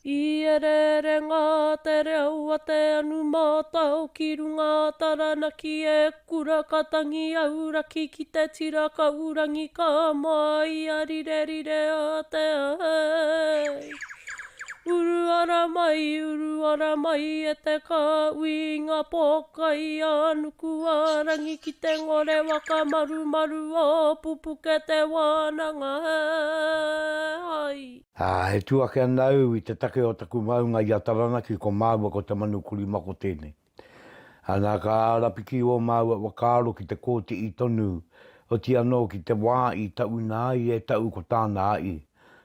I ere ngā te reo a te anu mātau ki runga Taranaki e kura katangi auraki ki te tira ka urangi ka mai a rire rire a te ai. Uru ara mai e te ka ui ngā pokai a nuku arangi ki te ngore waka maru maru o Pupuke Te Wānanga ai. He tuake anau i te take o taku maunga i a Taranaki ko māua ko te manu kuri mako tēnei. Nā ka arapiki o māua wakaro ki te kōti i tonu o ti anō ki te wā i tau nā i e tau ko tāna ai.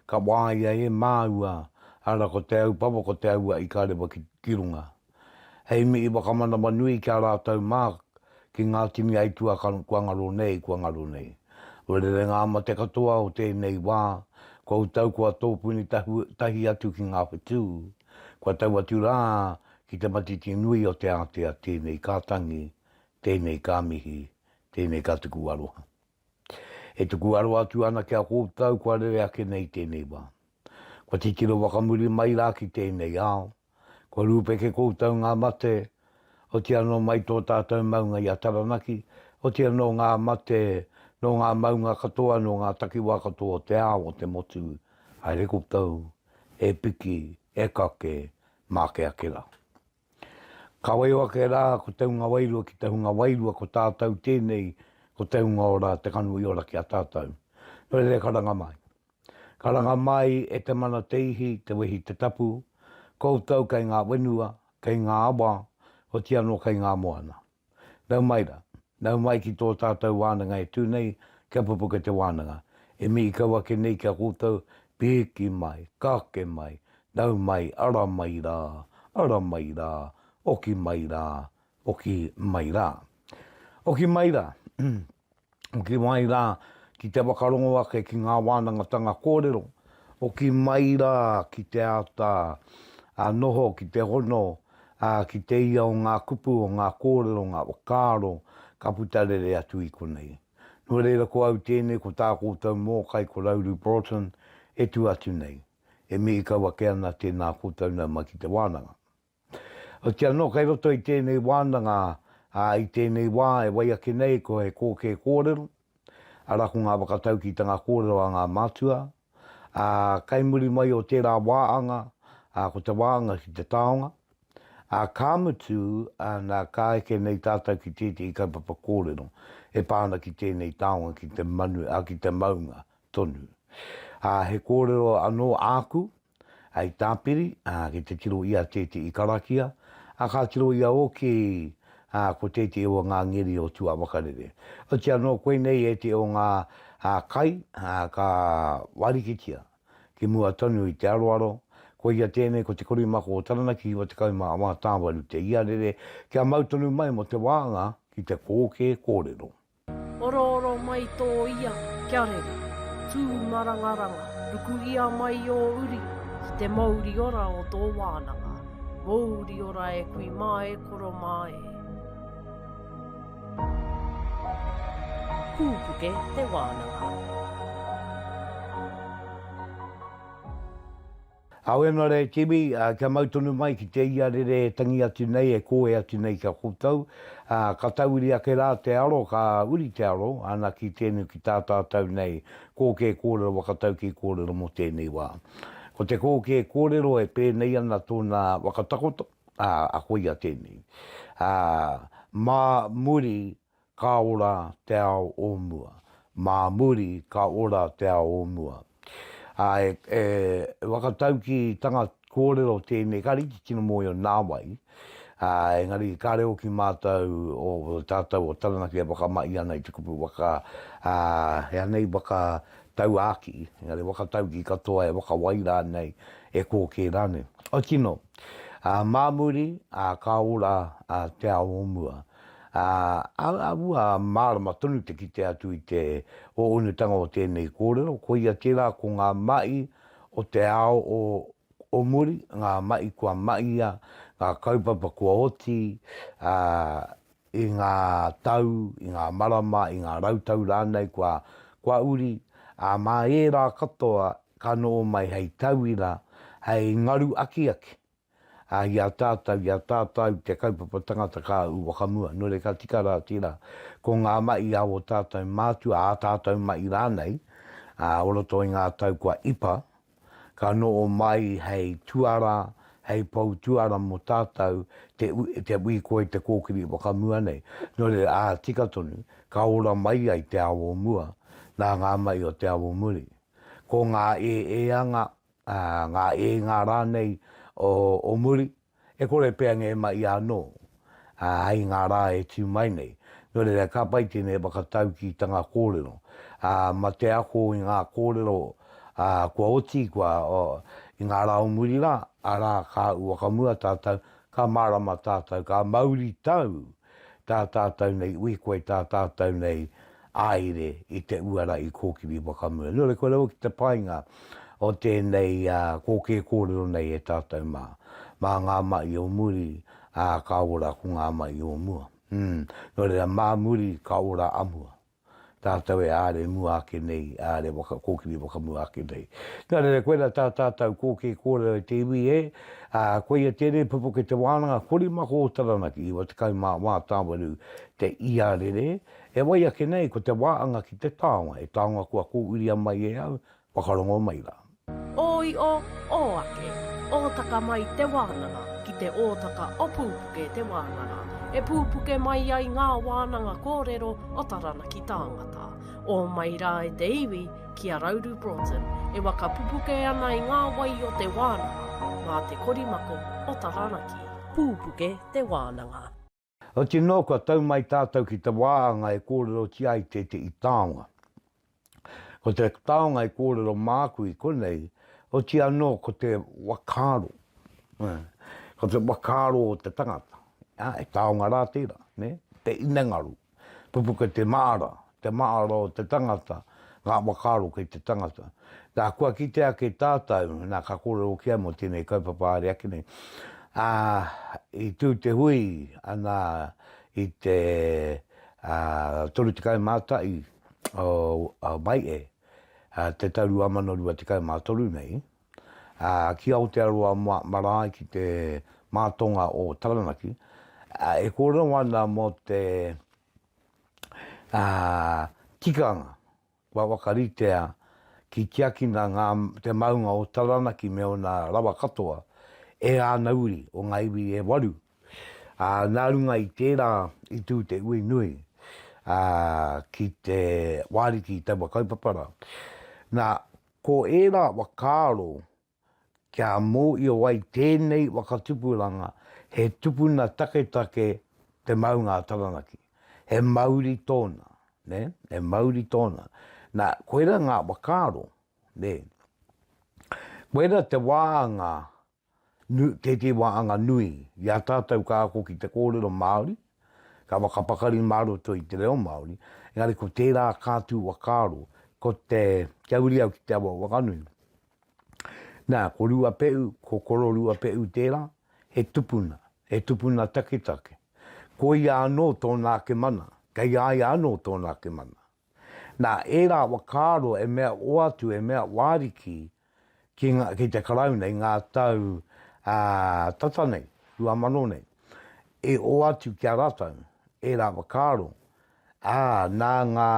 Ka wā i e māua ara ko te au papa ko te aua i kārewa ki runga. Hei mi i wakamana manui ki a rātau mā ki ngā timi aitua kua ngaro nei. Urere ngā ma te katoa o tēnei wā, koutou kua tōpuni tahi atu ki ngā whetū. Kua tau atu rā ki te matiti nui o te Aotea tēnei kātangi, tēnei kāmihi, tēnei kā tuku aroha. E tuku aroha atu ana kia kōtau kua rere ake nei tēnei wā. Kua titiro wakamuri mai rā ki tēnei ao. Kua rupe ke kōtau ngā mate, o te anō mai tō tātou maunga i a Taranaki, o te anō ngā mate, no ngā maunga katoa, no ngā takiwā katoa te ao o te motu. Haere kōtau, e piki, e kake, mā ke ake rā. Ka waio ake rā, ko te unga wairua ki te hunga wairua ko tātou tēnei, ko te unga ora te kanu i ora ki a tātou. No re karanga mai. Karanga mai e te mana teihi, te wehi te tapu, koutou kei ngā wenua, kei ngā awa, o ti anō kei ngā moana. Nau mai rā, nau mai ki tō tātou wānanga e tūnei, kia Pupuke Te Wānanga. E mi i kaua ke nei kia koutou, pēki mai, kake mai, nau mai, ara mai rā, oki mai rā, oki mai rā. Oki mai rā, oki mai rā, ki te whakarongo ake ki ngā wānangatanga kōrero, oki mai rā ki te ata, noho, ki te hono, ki te ia o ngā kupu, o ngā kōrero, ngā wakaro, ka putarere atu i konei. No reira ko au tēnei, ko tā kōtau mō kai ko Rauru Broughton, e tu atu nei. E mi i kaua ke ana tēnā kōtau nau mai ki te wānanga. O te anō kai roto i tēnei wānanga, i tēnei wā e wai ake nei ko he kōke kōrero, ara ko ngā whakatauki tanga kōrero a ngā mātua, kai muri mai o tērā wāhanga, ko te wāhanga ki te taonga, ka mutu nā ka eke nei tātou ki tēti i kaupapa kōrero, e pāna ki tēnei taonga ki te manu, ki te maunga tonu. He kōrero anō āku, ai tāpiri, ki te tiro ia tēti i karakia, ka tiro ia oki, ko tēti o ngā ngeri o tua wakarere. O te anō koe nei e te o ngā kai, ka warikitia, ki mua tonu i te aroaro, ko ia tēnei ko te korimako o Taranaki o te kauma a tāwaru te iarere, kia mautonu mai mo te wāhanga ki te kōke kōrero. Oro mai tō ia, kia rere, tū marangaranga, ruku ia mai o uri, ki te mauri ora o tō wānanga, mauri ora e kui mai koro mai. Pupuke Te Wānanga. Awena re Tibi, kia mautonu mai ki te iarere tangi atu nei, e koe atu nei kia koutou. Ka tauiri ake rā te aro, ka uri te aro, ana ki tēnu ki tātātou nei, kōke kōrero whakatauki kōrero mo tēnei wā. Ko te kōke kōrero e pēnei ana tōna whakatakoto, a koia tēnei. Mā muri ka ora te ao o mua. Mā muri ka ora te ao o mua. Whakatauki tanga kōrero tēnei, ka riki tino mō i o nāwai, engari ka reo ki mātou o tātou o Taranaki e wakamai ana i te kupu waka, he anei waka tau aki, engari whakatauki katoa e wakawai rānei e kōke rāne. O tino, māmuri ka ora te ao o mua. Aua māramatanga te ki te atu i te o unutanga o tēnei kōrero, ko ia tērā ko ngā mai o te ao o muri, ngā mai kua maia, ngā kaupapa kua oti, i ngā tau, i ngā marama, i ngā rautau rānei kua uri, mā e rā katoa ka nō mai hei tauira, hei ngaru aki aki. Ia tātau te kaupapa tangata kā u wakamua. No re ka tika rā tira. Ko ngā mai au o tātou mātua, a tātou mai rānei, oroto i ngā tau kua ipa, ka no o mai hei tuara, hei pau tuara mo tātou, te ui koe te kōkiri wakamua nei. No re tika tonu, ka ora mai ai te awo mua, nā ngā mai o te awo muri. Ko ngā anga, ngā ngā rānei, o muri, e kore pēr nge mai anō, hei ngā rā e tū mai nei. No re ka pai tēnei whakatauki tanga kōrero. Ma te ako i ngā kōrero, kua oti, i ngā rā o muri rā, rā ka wakamua tātou, ka mārama tātou, ka mauri tau, tā tātou nei, ui koe tā tātou nei, aere i te uara i kōkiri wakamua. No re koe rau ki te pāinga, o tēnei kōke kōrero nei e tātou mā. Mā ngā mai o muri, ka ora ku ngā mai o mua. No rea mā muri ka ora amua. Tātou e āre mua ake nei, āre kōkiri wakamua ake nei. No rea koe rā tātou kōke kōrero te iwi e, koe ia tere Pupuke Te Wānanga, kori mako o Taranaki, iwa te kaumā wā tāwaru te iarere. E wai ake nei, ko te wāhanga ki te taonga, e taonga kua kōuria mai e au, whakarongo mai rā. Oi o ake, ōtaka mai te wānanga, ki te ōtaka o Pupuke Te Wānanga. E pupuke mai ai ngā wānanga kōrero o Taranaki tāngata. O mai rā e te iwi ki a Rauru Broughton, e waka pupuke ana i ngā wai o te wānanga, ngā te korimako o Taranaki. Pupuke Te Wānanga. O tino kua tau mai tātou ki te wāhanga e kōrerotia i te i taonga. Ko te taonga i kōrero māku i konei, o ti anō ko te wakaro. Ko te wakaro o te tangata. E taonga rā tira, ne? Te inengaru. Pupuke te maara o te tangata, ngā wakaro kei te tangata. Tā kua ki te ake tātou, nā ka kōrero kia mo tēnei kaupapa are ake nei. I tū te hui, ana i te toru te kaumātai o mai e. Te tauru amanorua te kaumātoru nei. Ki Aotearoa Marae ki te mātonga o Taranaki. E kōrero ana mo te tikanga, kua wakaritea ki tiakina te maunga o Taranaki me o nā rawa katoa, e ānauri o ngā iwi e waru. Nā runga i tērā i tū te ui nui, ki te wāriki i taua kaupapara. Nā, ko ērā wakaro, kia mō i o wai tēnei wakatupuranga, he tupuna take te maunga Taranaki. He mauri tōna, ne? He mauri tōna. Nā, koera ngā wakaro, ne? Koera te wāanga, te wāanga nui, ia tātou kā ako ki te kōrero Māori, ka wakapakari maroto i te reo Māori, engari ko tērā kātū wakaro, ko te kiauri au ki te awa wakanui. Nā, ko rua peu, ko koro rua peu tērā, he tupuna take. Ko i anō tōnā ke mana, kei ai anō tōnā ke mana. Nā, ērā wakaro e mea oatu, e mea wāriki ki te karau nei, ngā tau tata nei, rua mano nei. E oatu kia ratau, ērā wakaro. Nā ngā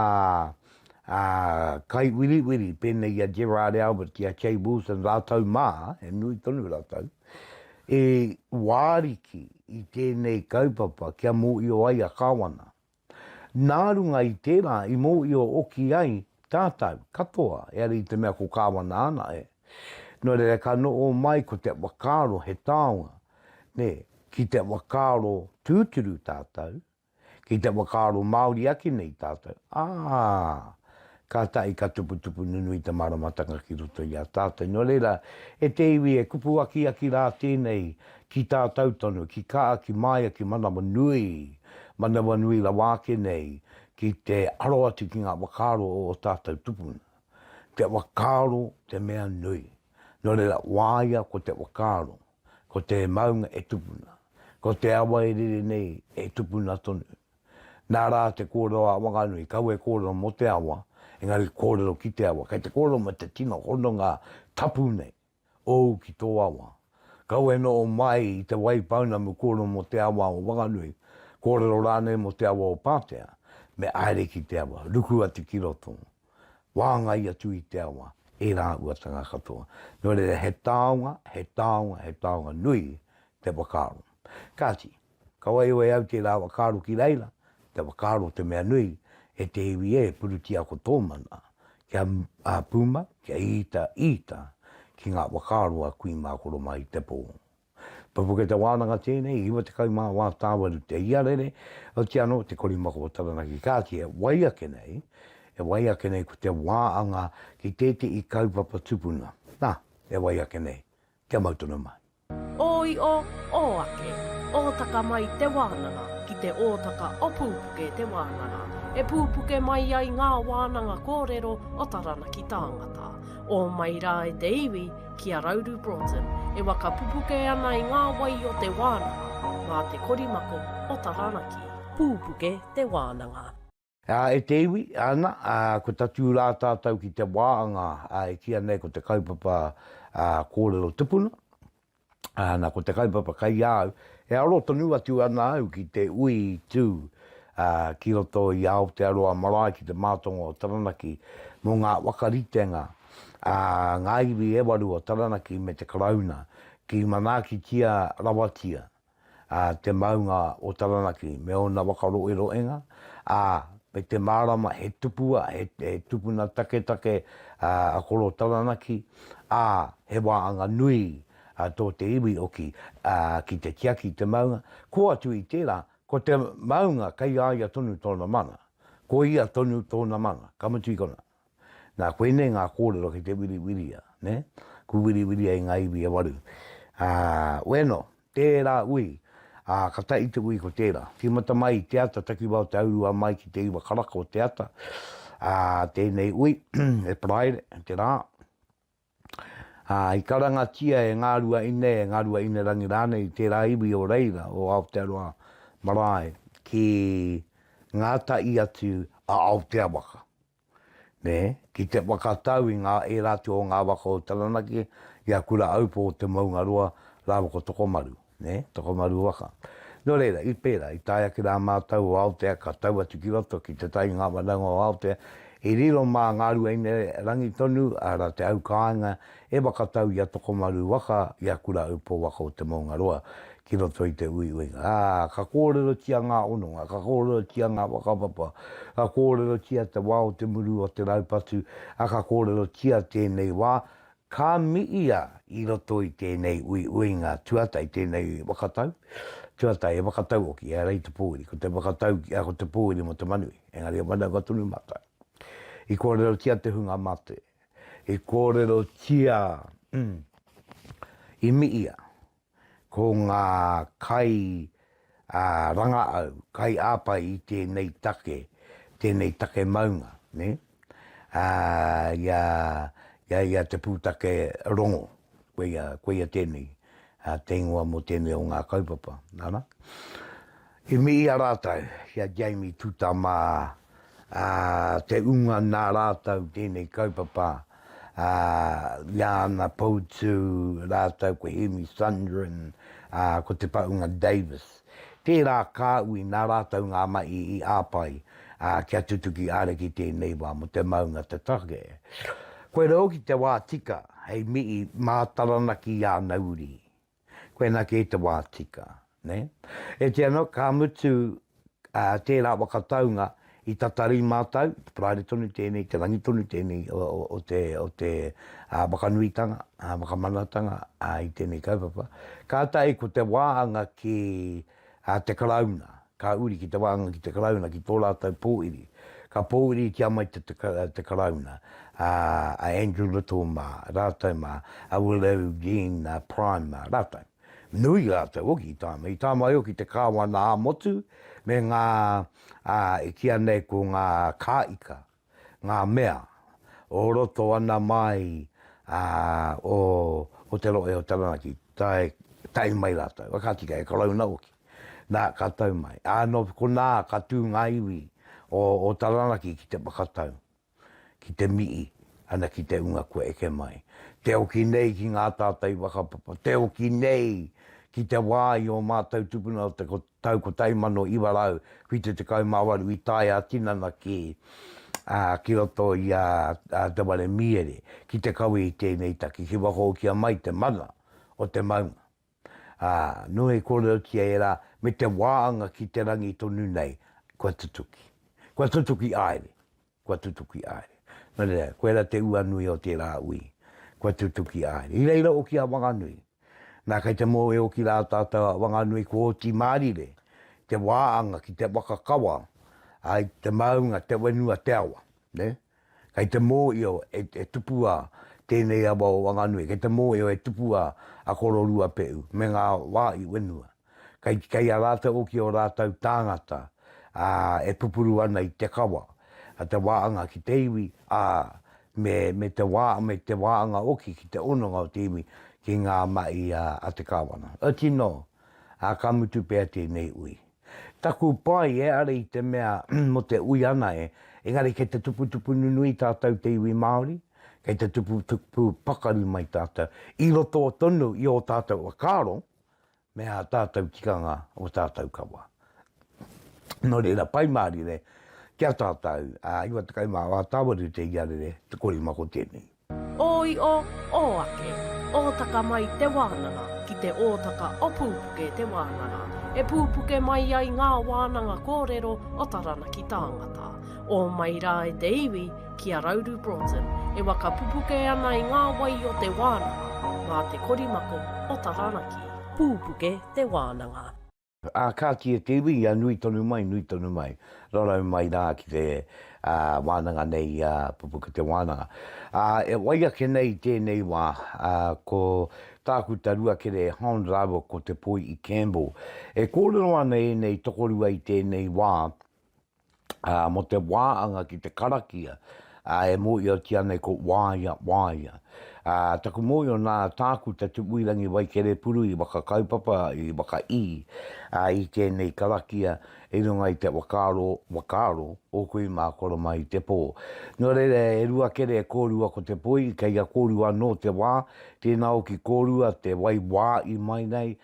kai wiri pēnei a Gerard Albert i a Jay Wilson rātau mā, e nui tonu rātau, e wāriki i tēnei kaupapa kia mō i o ai a kāwana. Nā runga i tērā i mō i o oki ai tātau, katoa, e ari te mea ko kāwana ana e. No re ka no o mai ko te wakaro he taonga, ne, ki te wakaro tūturu tātau, ki te wakaro Māori ake nei tātou. Ka tai ka tupu nunui te māramatanga ki roto i a tātou. No reira, e te iwi e kupu aki rā tēnei ki tātou tonu, ki kā aki mai aki manawa nui la wāke nei, ki te aro atu ki ngā wakaro o tātou tupuna. Te wakaro te mea nui. No reira, wāia ko te wakaro, ko te maunga e tupuna, ko te awa e rere nei e tupuna tonu. Nā rā te kōrero a wanganui, kau e kōrero mo te awa, engari kōrero ki te awa. Kei te kōrero mo te tino hono ngā tapu nei, ou ki tō awa. Kau e no o mai i te wai pauna mo kōrero mo te awa o Wanganui, kōrero rāne mo te awa o Pātea, me aere ki te awa, ruku atu ki roto. Wāhanga i atu i te awa, e rā uatanga katoa. Nō re he taonga nui te whakaaro. Kāti, kaua iwe au te rā whakaaro ki reira, te whakaaro te mea nui, e te iwi e purutia ko tōmana, kia puma, kia ita, ki ngā whakaaro a kui mākoro mai te pō. Pupuke Te Wānanga tēnei, iwa te kaumā wā tāwaru te iarere, o te ano te korimako o Taranaki. Kāti e waiake nei ko te wāanga ki tēte i kaupapa tupuna. Nā, e waiake nei, kia mautuna mai. Oi o ake, ōtaka mai te wānanga, ki te ōtaka o Pupuke Te Wānanga. E pupuke mai ai ngā wānanga kōrero o Taranaki tāngata. O mai rā e te iwi ki a Rauru Broughton, e waka pupuke ana i ngā wai o te wānanga, ngā te korimako o Taranaki. Pupuke Te Wānanga. E te iwi, ana, ko tatu rā tātau ki te wāanga, e kia nei ko te kaupapa kōrero tupuna, ana ko te kaupapa kai au, e aro tonu atu ana au ki te ui tū, ki roto i Aotearoa Marae ki te mātonga o Taranaki, mō ngā wakaritenga, ngā iwi e waru o Taranaki me te karauna, ki manaki tia rawatia, te maunga o Taranaki, me ona wakaroeroenga, me te mārama he tupua, he tupuna take a koro Taranaki, he wāanga nui tō te iwi o ki te tiaki te maunga, ko atu i tērā, ko te maunga kai aia tonu tōna mana, ko ia tonu tōna mana, kamatu i kona. Nā koe nei ngā kōrero ki te wiriwiria, ne? Ku wiriwiria i ngā iwi e waru. Weno, tērā ui, ka tai te ui ko tērā. Timata mai te ata, taki wau te aurua mai ki te iwa karaka o te ata. Tēnei ui, e praere, te rā. I karangatia e ngārua ine rangi rānei, tērā iwi o reira, o Aotearoa Marae, ki ngāta i atu a Aotearoa. Ne, ki te whakatau i ngā e rātu o ngā waka o Taranaki, ia kura aupo o te maungaroa rāwa ko tokomaru, ne, tokomaru waka. Nō reira, i pēra, i tāia ki rā mātau o Aotea, ka tau atu ki roto ki te tai ngā whananga o Aotea, i riro mā ngārua ine rangi tonu, ara te au kāinga, e whakatau ia tokomaru waka, ia kura aupo waka o te maungaroa, ki roto i te uiuinga. Ka kōrerotia ngā ononga, ka kōrerotia ngā wakapapa, ka kōrerotia te wā o te muru o te raupatu, ka kōrerotia tēnei wā, ka miia i roto i tēnei uiuinga, tuatahi tēnei wakatau. Tuatahi e wakatau oki, e rei te pōiri, ko te wakatau, ko te pōiri mo te manui, engari e whanau katunu matai. I kōrerotia te hunga mate, i kōrerotia i miia, ko ngā kai ranga au, kai āpai i tēnei take maunga, ne? Ia te pūtake rongo, koe tēnei, te ingoa mo tēnei o ngā kaupapa, nana? I mi ia rātau, ia Jamie tuta mā, te unga nā rātau tēnei kaupapa, Iana Poutu, rātau ko Hemi Sundren, ko te paunga Davis. Tērā kāui nā rātau ngā mai i āpai, kia tutuki are ki tēnei wā mo te maunga te take. Koe reo ki te wā tika, hei mii mā Taranaki ia nauri. Koe nā ki te wā tika, ne? E te anō, ka mutu tērā wakataunga, I tatari mātau, te praere tonu tēnei, te rangi tonu tēnei o te wakanuitanga, wakamanatanga I tēnei kaupapa. Ka tai ko te wāanga ki te karauna, ka uri ki te wāanga ki te karauna, ki tō rātau pōiri. Ka pōiri ki amai te karauna, a Andrew Little mā, rātau mā, a Willow Jean Prime mā, rātau. Nui rātau oki I tāma. I tāma oki te kāwa nā motu, me ngā kia nei ko ngā kāika, ngā mea, o roto ana mai o te roe o Taranaki, tai mai rātau, wakatika e karauna oki, nā katau mai. No ko nā katu ngā iwi o Taranaki ki te wakatau, ki te mii, ana ki te unga koe eke mai. Te oki nei ki ngā tātai whakapapa, te oki nei ki te wāi o mātou tupuna o te tau ko taimano iwa rau, kui te kau mawaru i tai a tinana ki roto i te wale miere, ki te kaui i tēnei taki, ki wako ki a mai te mana o te maunga. Nui kōrerotia e rā, me te wāanga ki te rangi tonu nei, kua tutuki. Kua tutuki aere, kua tutuki aere. Nō rea, koe ra te ua nui o te rā ui, kua tutuki aere. I reira o ki a wanganui. Nā kai te mō e o ki rā tātou a wanganui ko oti mārire, te wāanga ki te wakakawa, ai te maunga, te wenua te awa. Ne? Kai te mō i o e tupua tēnei awa o wanganui, kai te mō i o e tupua a kororua peu, me ngā wā i wenua. Kai a rāta o ki o rātau tāngata, e pupuru ana i te kawa, a te wāanga ki te iwi, me te wāanga oki ki te ononga o te iwi, ki ngā mai a te kāwana. Tino, ka mutu pēr tēnei ui. Taku pai are i te mea mo te ui ana engari kei te tupu nunui tātou te iwi Māori, kei te tupu pakaru mai tātou, i roto o tonu i o tātou a kāro, mea tātou tikanga o tātou kawa. Nō reira, pai Māori kia tātou, iwa te kai mā wā tāwaru te iarere, te kori mako tēnei. Oi o ake, ōtaka mai te wānanga, ki te ōtaka o Pupuke Te Wānanga. E pupuke mai ai ngā wānanga kōrero o Taranaki tāngata. O mai rā e te iwi ki a Rauru Broughton, e waka pupuke ana i ngā wai o te wānanga, ngā te korimako o Taranaki. Pupuke Te Wānanga. Kā ki e te iwi, nui tonu mai. Rorau mai rā ki te wānanga nei, Pupuke Te Wānanga. E wai ake nei tēnei wā, ko Dr Ruakere Hond Rauru ko Te Poihi Campbell. E kōrero ana ēnei tokorua i tēnei wā, mo te wāanga ki te karakia, e mōi o ti anei ko wāia. Taku mōi o nā tāku te tupuirangi wai kere puru i waka kaupapa, i waka i tēnei karakia, e runga i te wakaro, o kui mā koro mai te pō. Nō reire, e ruakere e kōrua ko te poi, kei a kōrua no te wā, tēnā o ki kōrua te wai wā i mai nei,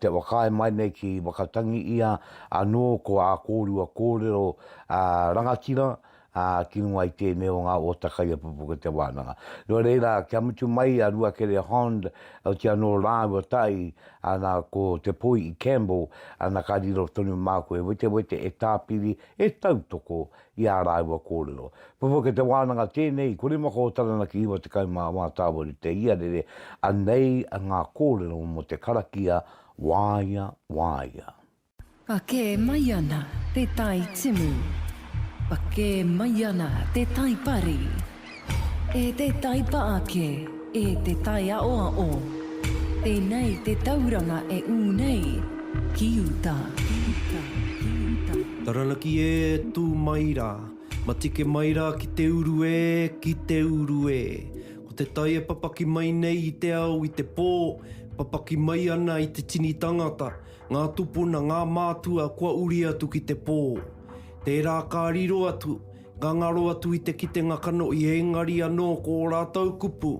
te wakai mai nei ki wakatangi ia, anō ko a kōrua kōrero rangatira, ki runga i tēnei o ngā ōtakai a Pupuke Te Wānanga. Nō reira, kia mutu mai a Ruakere Hond, au tia no rāua tai, ana ko Te Poihi Campbell, ana ka riro tonu māko e wete e tāpiri, e tautoko i a rāua kōrero. Pupuke Te Wānanga tēnei, korimako o Taranaki iwa te kaumā wā tāwaru te iarere, anei a ngā kōrero mo te karakia wāia. Ka kē mai ana te tai timu. Pake mai ana te tai pari, e te tai paake, e te tai aoa. Tēnei te tauranga e unei, ki uta. Taranaki e tū maira, matike maira ki te uru e. Ko te tai e papaki mai nei i te au i te pō, papaki mai ana i te tini tangata, ngā tupuna, ngā mātua, kua uri atu ki te pō. Tērā ka riro atu, ngangaro atu i te kitenga kano i engari anō ko o rātou kupu,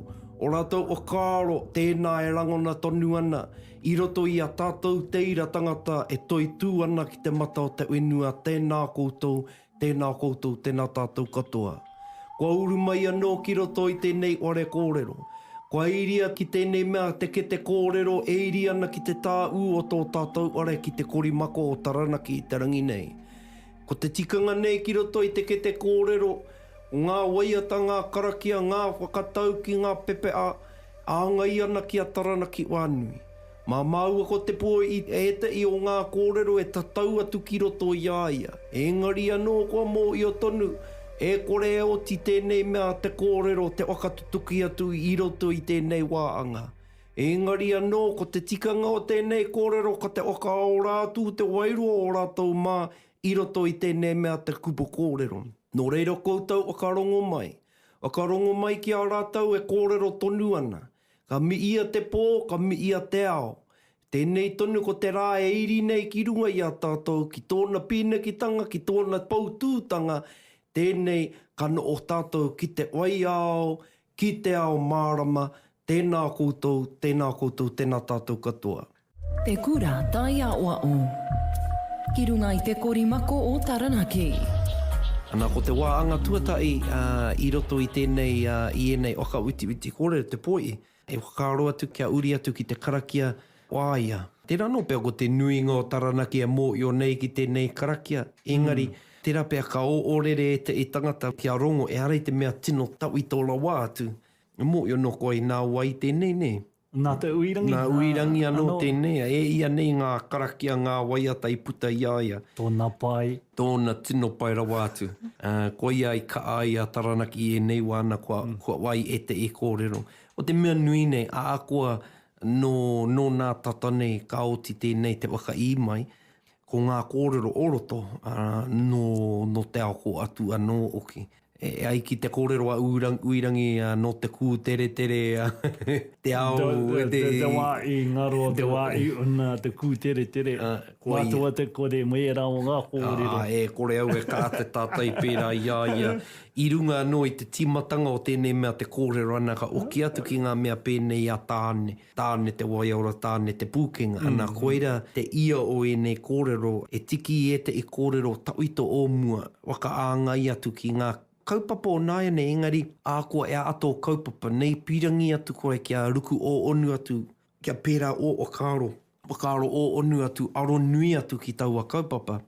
o rātou o kāro, tēnā e rangona tonu ana, i roto i a tātou teira tangata e toi tū ana ki te mata o te wenua, tēnā koutou, tēnā tātou katoa. Kua uru mai anō ki roto i tēnei ore kōrero. Kua iria ki tēnei mea te kete kōrero, e iri ana ki te tā u o tō tātou ore ki te korimako o Taranaki i te rangi nei. Ko te tikanga nei ki roto i te kete kōrero, ngā waiata, ngā karakia, ngā whakatauki, ngā pepe aonga i ana ki a Taranaki wānui. Mā maua ko te pō i ete i o ngā kōrero e tatau atu ki roto i aia. Engari anō kua mō i o tonu, e kore e oti tēnei mea te kōrero, te whakatutuki atu i roto i tēnei wāanga. Engari anō ko te tikanga o tēnei kōrero, ka te oka o rātu, te wairua o rātou mā, i roto i tēnei mea te kupo kōrero. Nō reira koutou whakarongo mai. Whakarongo mai ki a rātou e kōrero tonu ana. Ka mi ia te pō, ka mi ia te ao. Tēnei tonu ko te rā e iri nei ki runga i a tātou, ki tōna pīnekitanga, ki tōna pautūtanga, tēnei, kano o tātou ki te waiao, ki te ao mārama, tēnā koutou, tēnā tātou katoa. Te kura tai a oa o. Ki runga i te korimako o Taranaki. Ana ko te wāhanga Tuatahi, i roto i tēnei, i ēnei oka witi kōrero te Poihi. E whakaaro atu kia uri atu ki te karakia wāia. Tērā no pēr ko te nuinga o Taranaki a mō i o nei ki tēnei karakia. Engari, tērā pēr ka orere e te tangata kia rongo e arei te mea tino tau i tōla wā atu. Mō i o noko ai nā wai tēnei ne. Nā te uirangi. Nā uirangi anō tēnei. E ia nei ngā karakia, ngā waiata i puta i aia. Tōna pai. Tōna tino pai rawa atu. Ko ia i ka ai a Taranaki e nei wana kua wai e te e kōrero. O te mea nui nei, a koa no nā tata nei ka oti tēnei te waka i mai, ko ngā kōrero oroto no te ao ko atu anō oki. E ai ki te kōrero a uirangi no te kū tere te ao. Te wā i ngaro, te wā i una, te kū tere. Mātua te kore mai e rao ngā kōrero. E kore au e kā te tātai pērā ia. I runga anō i te timatanga o tēnei mea te kōrero ana ka oki atu ki ngā mea pēnei a tāne. Tāne te waiaura, tāne te pūkenga. Ana koeira te ia o ēnei kōrero e tiki e te i kōrero tauito o mua. Waka āngai atu ki ngā kaupapa o nāia nei, engari ākua e ato kaupapa nei pirangi atu koe kia ruku o onu atu, kia pērā o Wakaro o onu atu, aro nui atu ki taua kaupapa.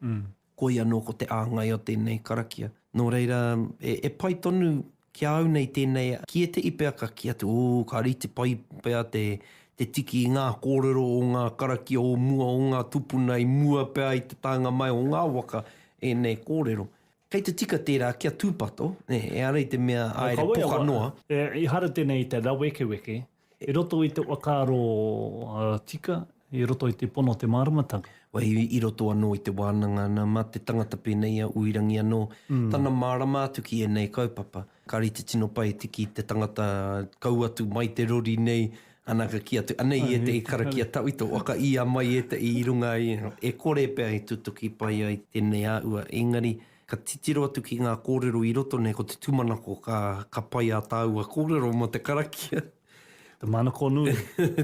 Koia no ko te āngai o tēnei karakia. Nō reira, e pai tonu kia au nei tēnei, ki e te ipea ka ki atu, ka ri te pai pea te tiki i ngā kōrero o ngā karakia o mua, o ngā tupunai mua pea i te tanga mai o ngā waka e nei kōrero. Kei te tika tērā kia tūpato, e arei te mea aere poka noa. I hara tēnei te rawekeweke, i roto i te wakaro tika, i roto i te pono te māramatanga. Wai i roto anō i te wānanga, nā mā te tangata pēnei a uirangi anō. Tana mārama atu ki e nei kaupapa. Kari te tino pai tiki te tangata kau atu mai te rori nei, anaka ki atu. Anei e te karakia tauito, waka ia mai e te i runga i. E kore pēr i tutuki pai ai tēnei āua. Engari, ka titiro atu ki ngā kōrero i roto nei, ko te tūmanako ka pai a tāua kōrero mo te karakia. Te manako nui.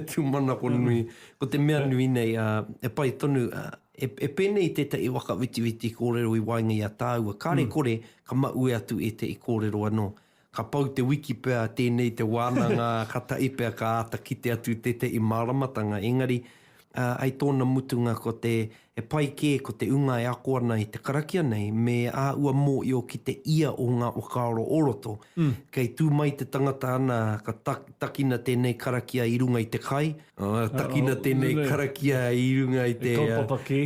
Tūmanako nui. Ko te mea nui nei, e pai tonu, e pēnei tētai waka witi kōrero i wainga i a tāua. Kāre kore, ka maue atu e te i kōrero anō. Ka pau te wiki pēr tēnei te wānanga, ka tai pēr ka āta kite atu te i māramatanga. Engari, ai tōna mutunga ko te e pai kē ko te unga e ako ana i te karakia nei me a ua mō i o ki te ia o ngā Wakaro oroto. Kei tū mai te tangata ana ka takina tēnei karakia i runga i te kai. Takina tēnei karakia i runga i te... kaupapa kē.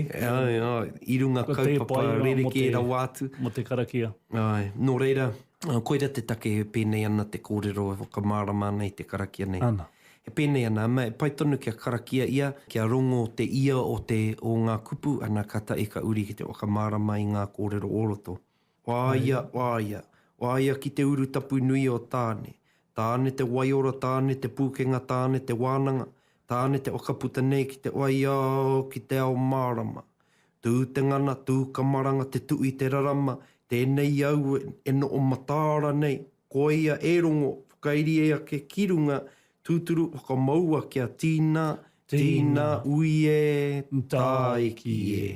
I runga kaupapa rereke ra wātu. Mo te karakia. Nō reira, koeira te take pēnei ana te kōrero e whakamārama nei te karakia nei. Ana. E pēnei ana, me pai tonu kia karakia ia, kia rongo te ia o ngā kupu, ana kata e ka uri ki te wakamārama i ngā kōrero oroto. Wāia ki te uru tapu nui o tāne. Tāne te waiora, tāne te pūkenga, tāne te wānanga, tāne te wakaputa nei ki te waiao, ki te ao mārama. Tū te ngana, tū kamaranga, te tui te rarama, tēnei au e no o matāra nei. Koia e rongo, whakairi e ake kirunga, tūturu whakamaua kia tīna uie taiki e.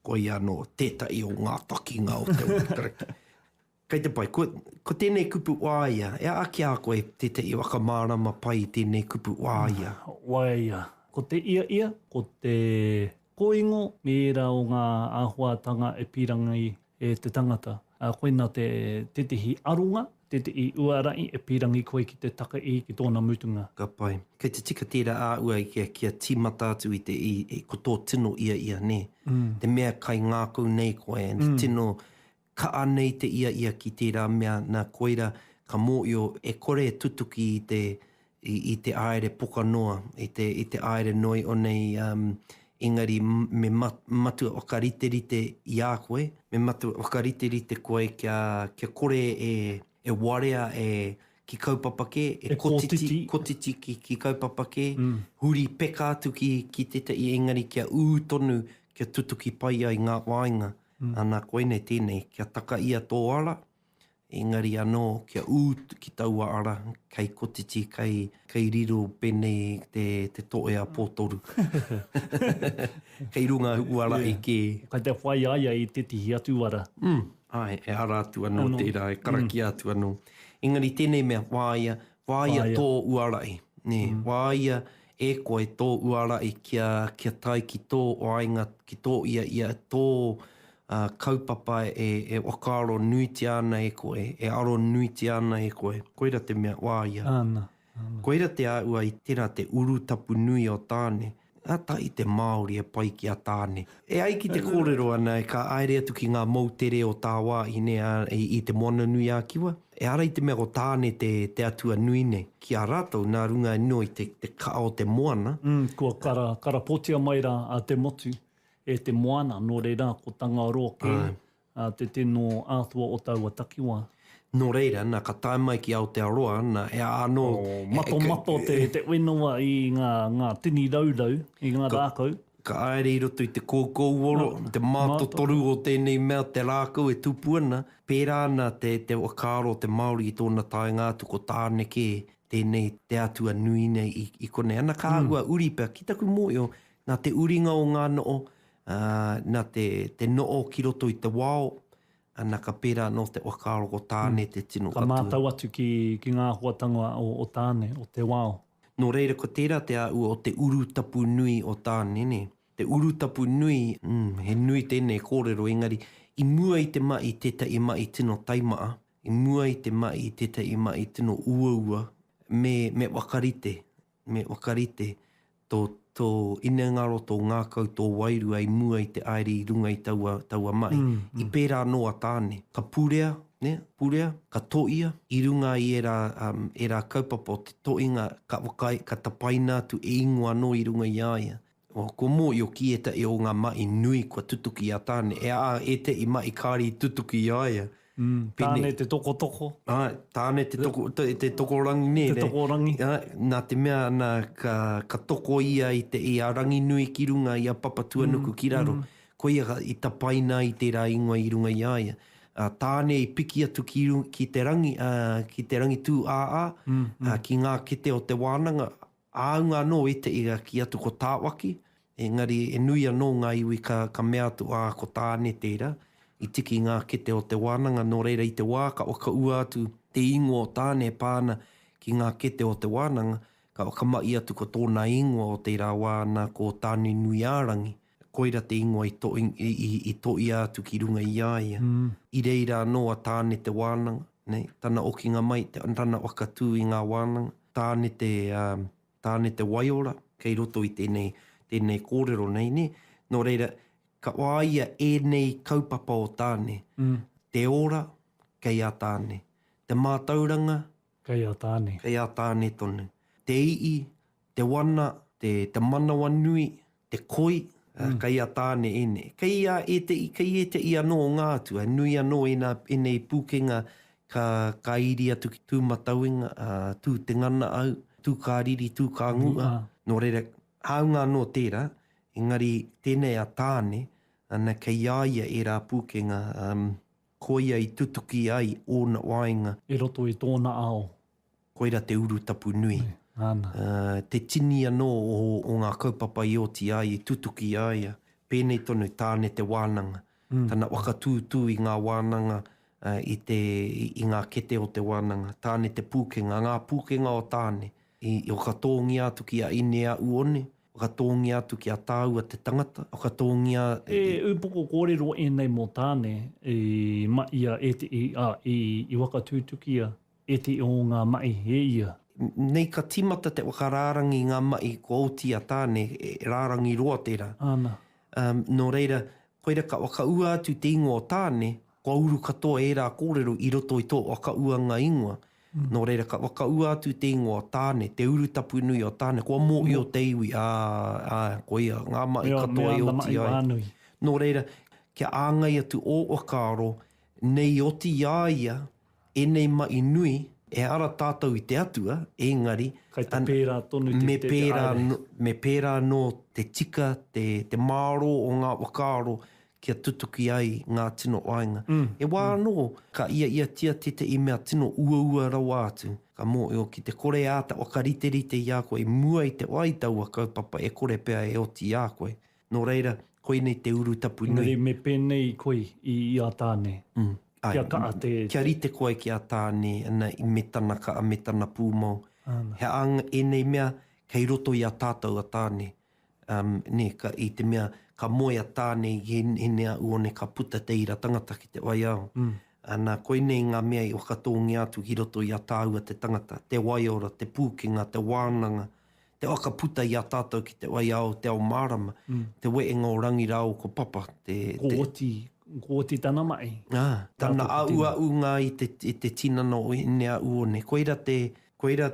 Koi anō, tētai o ngā takinga o te karaki. Kei te pai, ko tēnei kupu wāia, e ake a koe tētai wakamārama pai tēnei kupu wāia. Wāia. Ko te ia, ko te koingo, mērā o ngā āhuatanga e pirangai e te tangata. Koina te tētahi arunga, tētahi uarai e pirangi koe ki te taka i ki tōna mutunga. Ka pai. Kei te tika tērā āua i kia tīmata atu i te i ko tō tino ia ne. Te mea kai ngākau nei koe, te tino ka anei te ia ki tērā mea nā koeira ka mōio e kore tutuki i te aere poka noa, i te aere noi o nei engari me matua whakariterite i a koe, me matua whakariterite koe kia kore e warea ki kaupapake, e kotiti ki kaupapake, huri peka atu ki tētai engari kia tonu kia tutuki pai ai ngā wāinga. Ana koe nei tēnei, kia taka ia tō ara, Engari anō kia ki taua ara, kei kotiti, kei riro pene te toea pōtoru. Kei runga uara ke... Kai te whai aia i tētahi atu ara. Ai, e ara atu anō tērā, e karaki atu anō. Engari tēnei mea wāia tō uarai. Wāia e koe tō uarai kia tai ki tō wāinga, ki tō ia tō kaupapa e whakaro nuiti ana e koe, e aro nuiti ana e koe. Koira te mea wāia. Koira te aua i tērā te uru tapu nui o tāne. Ata i te Māori e pai ki a tāne. E ai ki te kōrero ana, ka aere atu ki ngā mautere o tā wā i te moana nui a kiwa. E ara i te mea o tāne te atua nui ne. Ki a rātou, nā runga no i te kao te moana. Kua karapotia mai rā a te motu e te moana, nō reira ko Tangaroa ke, te tino ātua o taua takiwa. Nō reira, nā ka tae mai ki Aotearoa, nā e anō... Mato te whenua i ngā tini raurau, i ngā rākau. Ka aere i roto i te kōkouoro, te māto toru o tēnei mea te rākau e tupuana. Pērā nā te wakaro te Māori i tōna taenga atu ko tāne ke, tēnei te atua nui nei i konei. Ana ka ua uri pia, ki taku mōio, nā te uringa o ngā noo, nā te noo ki roto i te wao, ana ka pērā no te wakaro ko tāne te tino atu. Ka mātau atu ki ngā huatanga o tāne, o te wao. Nō reira, ko tērā te au o te uru tapu nui o tāne, ne? Te uru tapu nui, he nui tēnei kōrero, engari, i mua i te mai tētai mai tino taimaa, i mua i te mai tētai mai tino uaua, me wakarite, tō inengaro tō ngā koutou wairu ai mua i te aere i runga i taua mai. I pērā noa tāne. Ka purea, ka toia, i runga i era kaupapa te toinga, ka wakai, ka tapaina tu e ingoa no i runga i aia. Ko mō i o ki e o ngā mai nui kua tutuki a tāne. E te i mai kāri tutuki i aia. Tāne te toko. Tāne te tokorangi ne. Te tokorangi. Nā te mea ka toko ia i a rangi nui ki runga i a papatua nuku ki raro. Ko ia i tapaina i tērā ingoa i runga i aia. Tāne i piki atu ki te rangi tū ki ngā kete o te wānanga. Aunga no e te iga ki atu ko tāwaki. Engari e nui anō ngā iwi ka mea atu ko tāne tērā. I tiki ngā kete o te wānanga, nō reira i te wā, ka waka ua atu te ingo o tāne pāna ki ngā kete o te wānanga, ka waka mai atu ko tōna ingo o te rā wāna ko tāne nui ārangi. Koira te ingo i toi atu ki runga i aia. I reira noa tāne te wānanga, tana okinga mai, tana wakatū i ngā wānanga, tāne te waiora, kei roto i tēnei kōrero nei, nō reira, ka wāia ēnei kaupapa o tāne. Te ora, kei a tāne. Te mātauranga, kei a tāne tonu. Te ii, te wana, te manawa nui, te koi, kei a tāne ēnei. Kei e te i anō ngā atua, nui anō ēnei pūkenga ka iri atu ki tū matauinga, tū te ngana au, tū kā riri, tū kā ngua. Nō reira, haunga anō tērā, engari tēnei a tāne, ana kei aia e rā pūkenga koia i tutuki ai ōna wāinga. E roto i tōna ao. Koira te uru tapu nui. Te tini anō o ngā kaupapa i oti ai, i tutuki ai. Pēnei tonu tāne te wānanga. Tana wakatūtū i ngā wānanga, i ngā kete o te wānanga. Tāne te pūkenga, ngā pūkenga o tāne. I o katongi atu ki a inea uone. O ka tōngi atu ki a tāua te tangata, o ka tōngi a... upoko kōrero ēnei mō tāne, maia i wakatūtukia, e te o ngā mai he ia. Nei ka timata te wakarārangi ngā mai ko auti a tāne, rārangi roa tērā. Nō reira, koira ka wakaua atu te ingoa o tāne, ko auru katoa e rā kōrero i roto i tō wakaua ngā ingoa. Nō reira, ka wakaua atu te ingoa tāne, te uru tapu nui o tāne, kua mō i o te iwi, koia, ngā mai katoa i oti ai. Nō reira, kia āngai atu o wakaro, nei oti iaia, enei mai nui, e ara tātou i te atua, engari, kai te pērā tonu me pērā no te tika, te māro o ngā wakaro, kia tutuki ai ngā tino wāinga. E wā anō, ka ia tia te i mea tino ua rawa atu. Ka mō ki te kore a te wakariterite i a koe, e mua i te wai taua kaupapa, e kore pēa e oti i a koe. Nō reira, koe nei te uru tapu nui. Ngari me pēnei koe i a tāne. Kia kaa te... Kia rite koe ki a tāne, i me tana kaa, me tana pūmau. He anga ēnei mea, kei roto i a tātou a tāne. I te mea, ka moe a tāne, he nea uone ka puta te ira tangata ki te wai au. Nā koe nei ngā mea i whakatongi atu ki roto i a tāua te tangata, te waiora, te pūkinga, te wānanga, te whakaputa i a tātou ki te wai au, te ao mārama, te weenga o rangirau ko papa. Kōti tana mai. Tana au ngā i te tinana o nea uone. Koira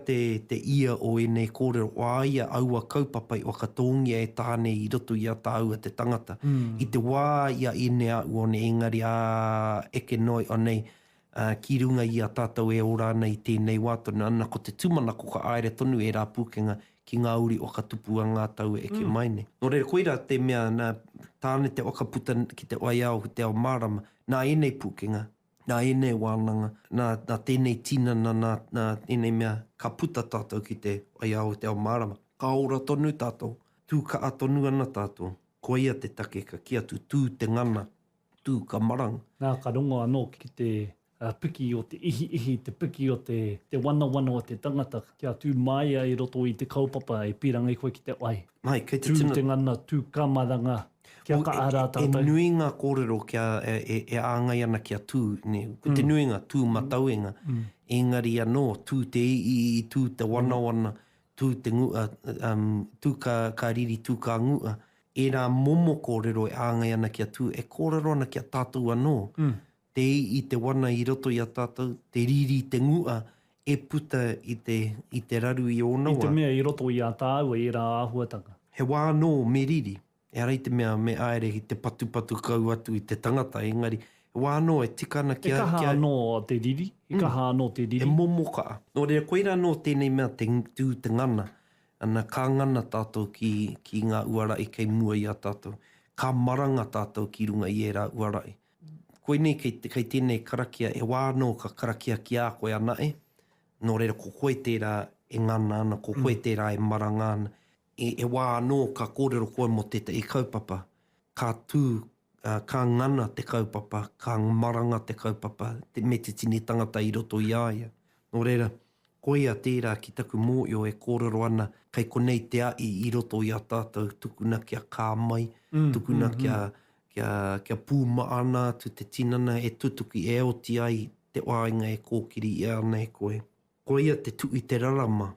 te ia o ēnei kōrero wāia aua kaupapa i wakatongia e tāne i roto i a tāua te tangata. I te wā ia i nea uone engari a eke noi Anei ki runga i a tātou e ora nei tēnei wātona. Ana ko te tūmana ko ka aere tonu e rā pūkenga ki ngā uri wakatupua ngā tau e eke maine. Nō reira koira te mea nā tāne te wakaputa ki te wai au te ao mārama. Nā ēnei pūkenga. Nā ēnei wānanga, nā tēnei tinana, nā ēnei mea ka puta tātou ki te ai au te ao mārama. Ka ora tonu tātou, tū ka atonu ana tātou, ko ia te take ka kia tū te ngana, tū ka maranga. Nā ka rongo anō ki te piki o te ihi, te piki o te wana o te tangata, kia tū mai i roto i te kaupapa e pirangai koe ki te wai. Mai, kei te tū tina. Te ngana, tū ka maranga. Kia ka ara tātou. E nui ngā kōrero kia e āngai ana kia tū. Ko te nui ngā tū matauenga. Engari anō, tū te ii, tū te wana, tū te ngua, tū ka riri, tū ka ngua. E rā momo kōrero e āngai ana kia tū. E kōrero ana kia tātou anō. Te ii, te wana i roto i a tātou. Te riri, te ngua. E puta i te raru i o naua. I te mea i roto i a tāua i rā āhuatanga. He wā anō me riri. E rei te mea me aere i te patu kau atu i te tangata, engari. Wā anō e tika ana kia... E kaha anō te riri, kaha anō te riri. E momoka. Nō rea koira anō tēnei mea te ngana. Ana ka ngana tātou ki ngā uarai kei mua i a tātou. Ka maranga tātou ki runga i e rā uarai. Koe nei kei tēnei karakia, e wā anō ka karakia ki a koe ana e. Nō rea ko koe tērā e ngana ana, ko koe tērā e maranga ana. E wā anō ka kōrero koe mo te i kaupapa, ka tū, ka ngana te kaupapa, ka maranga te kaupapa, me te tini tangata i roto i aia. Nō reira, koe a tērā ki taku mōio e kōrero ana, kei konei te ai i roto i a tātou, tukuna kia kā mai, tukuna kia pūma ana, tu te tinana e tutuki e oti ai, te wāinga e kōkiri i anei koe. Koe ia te tui te rarama,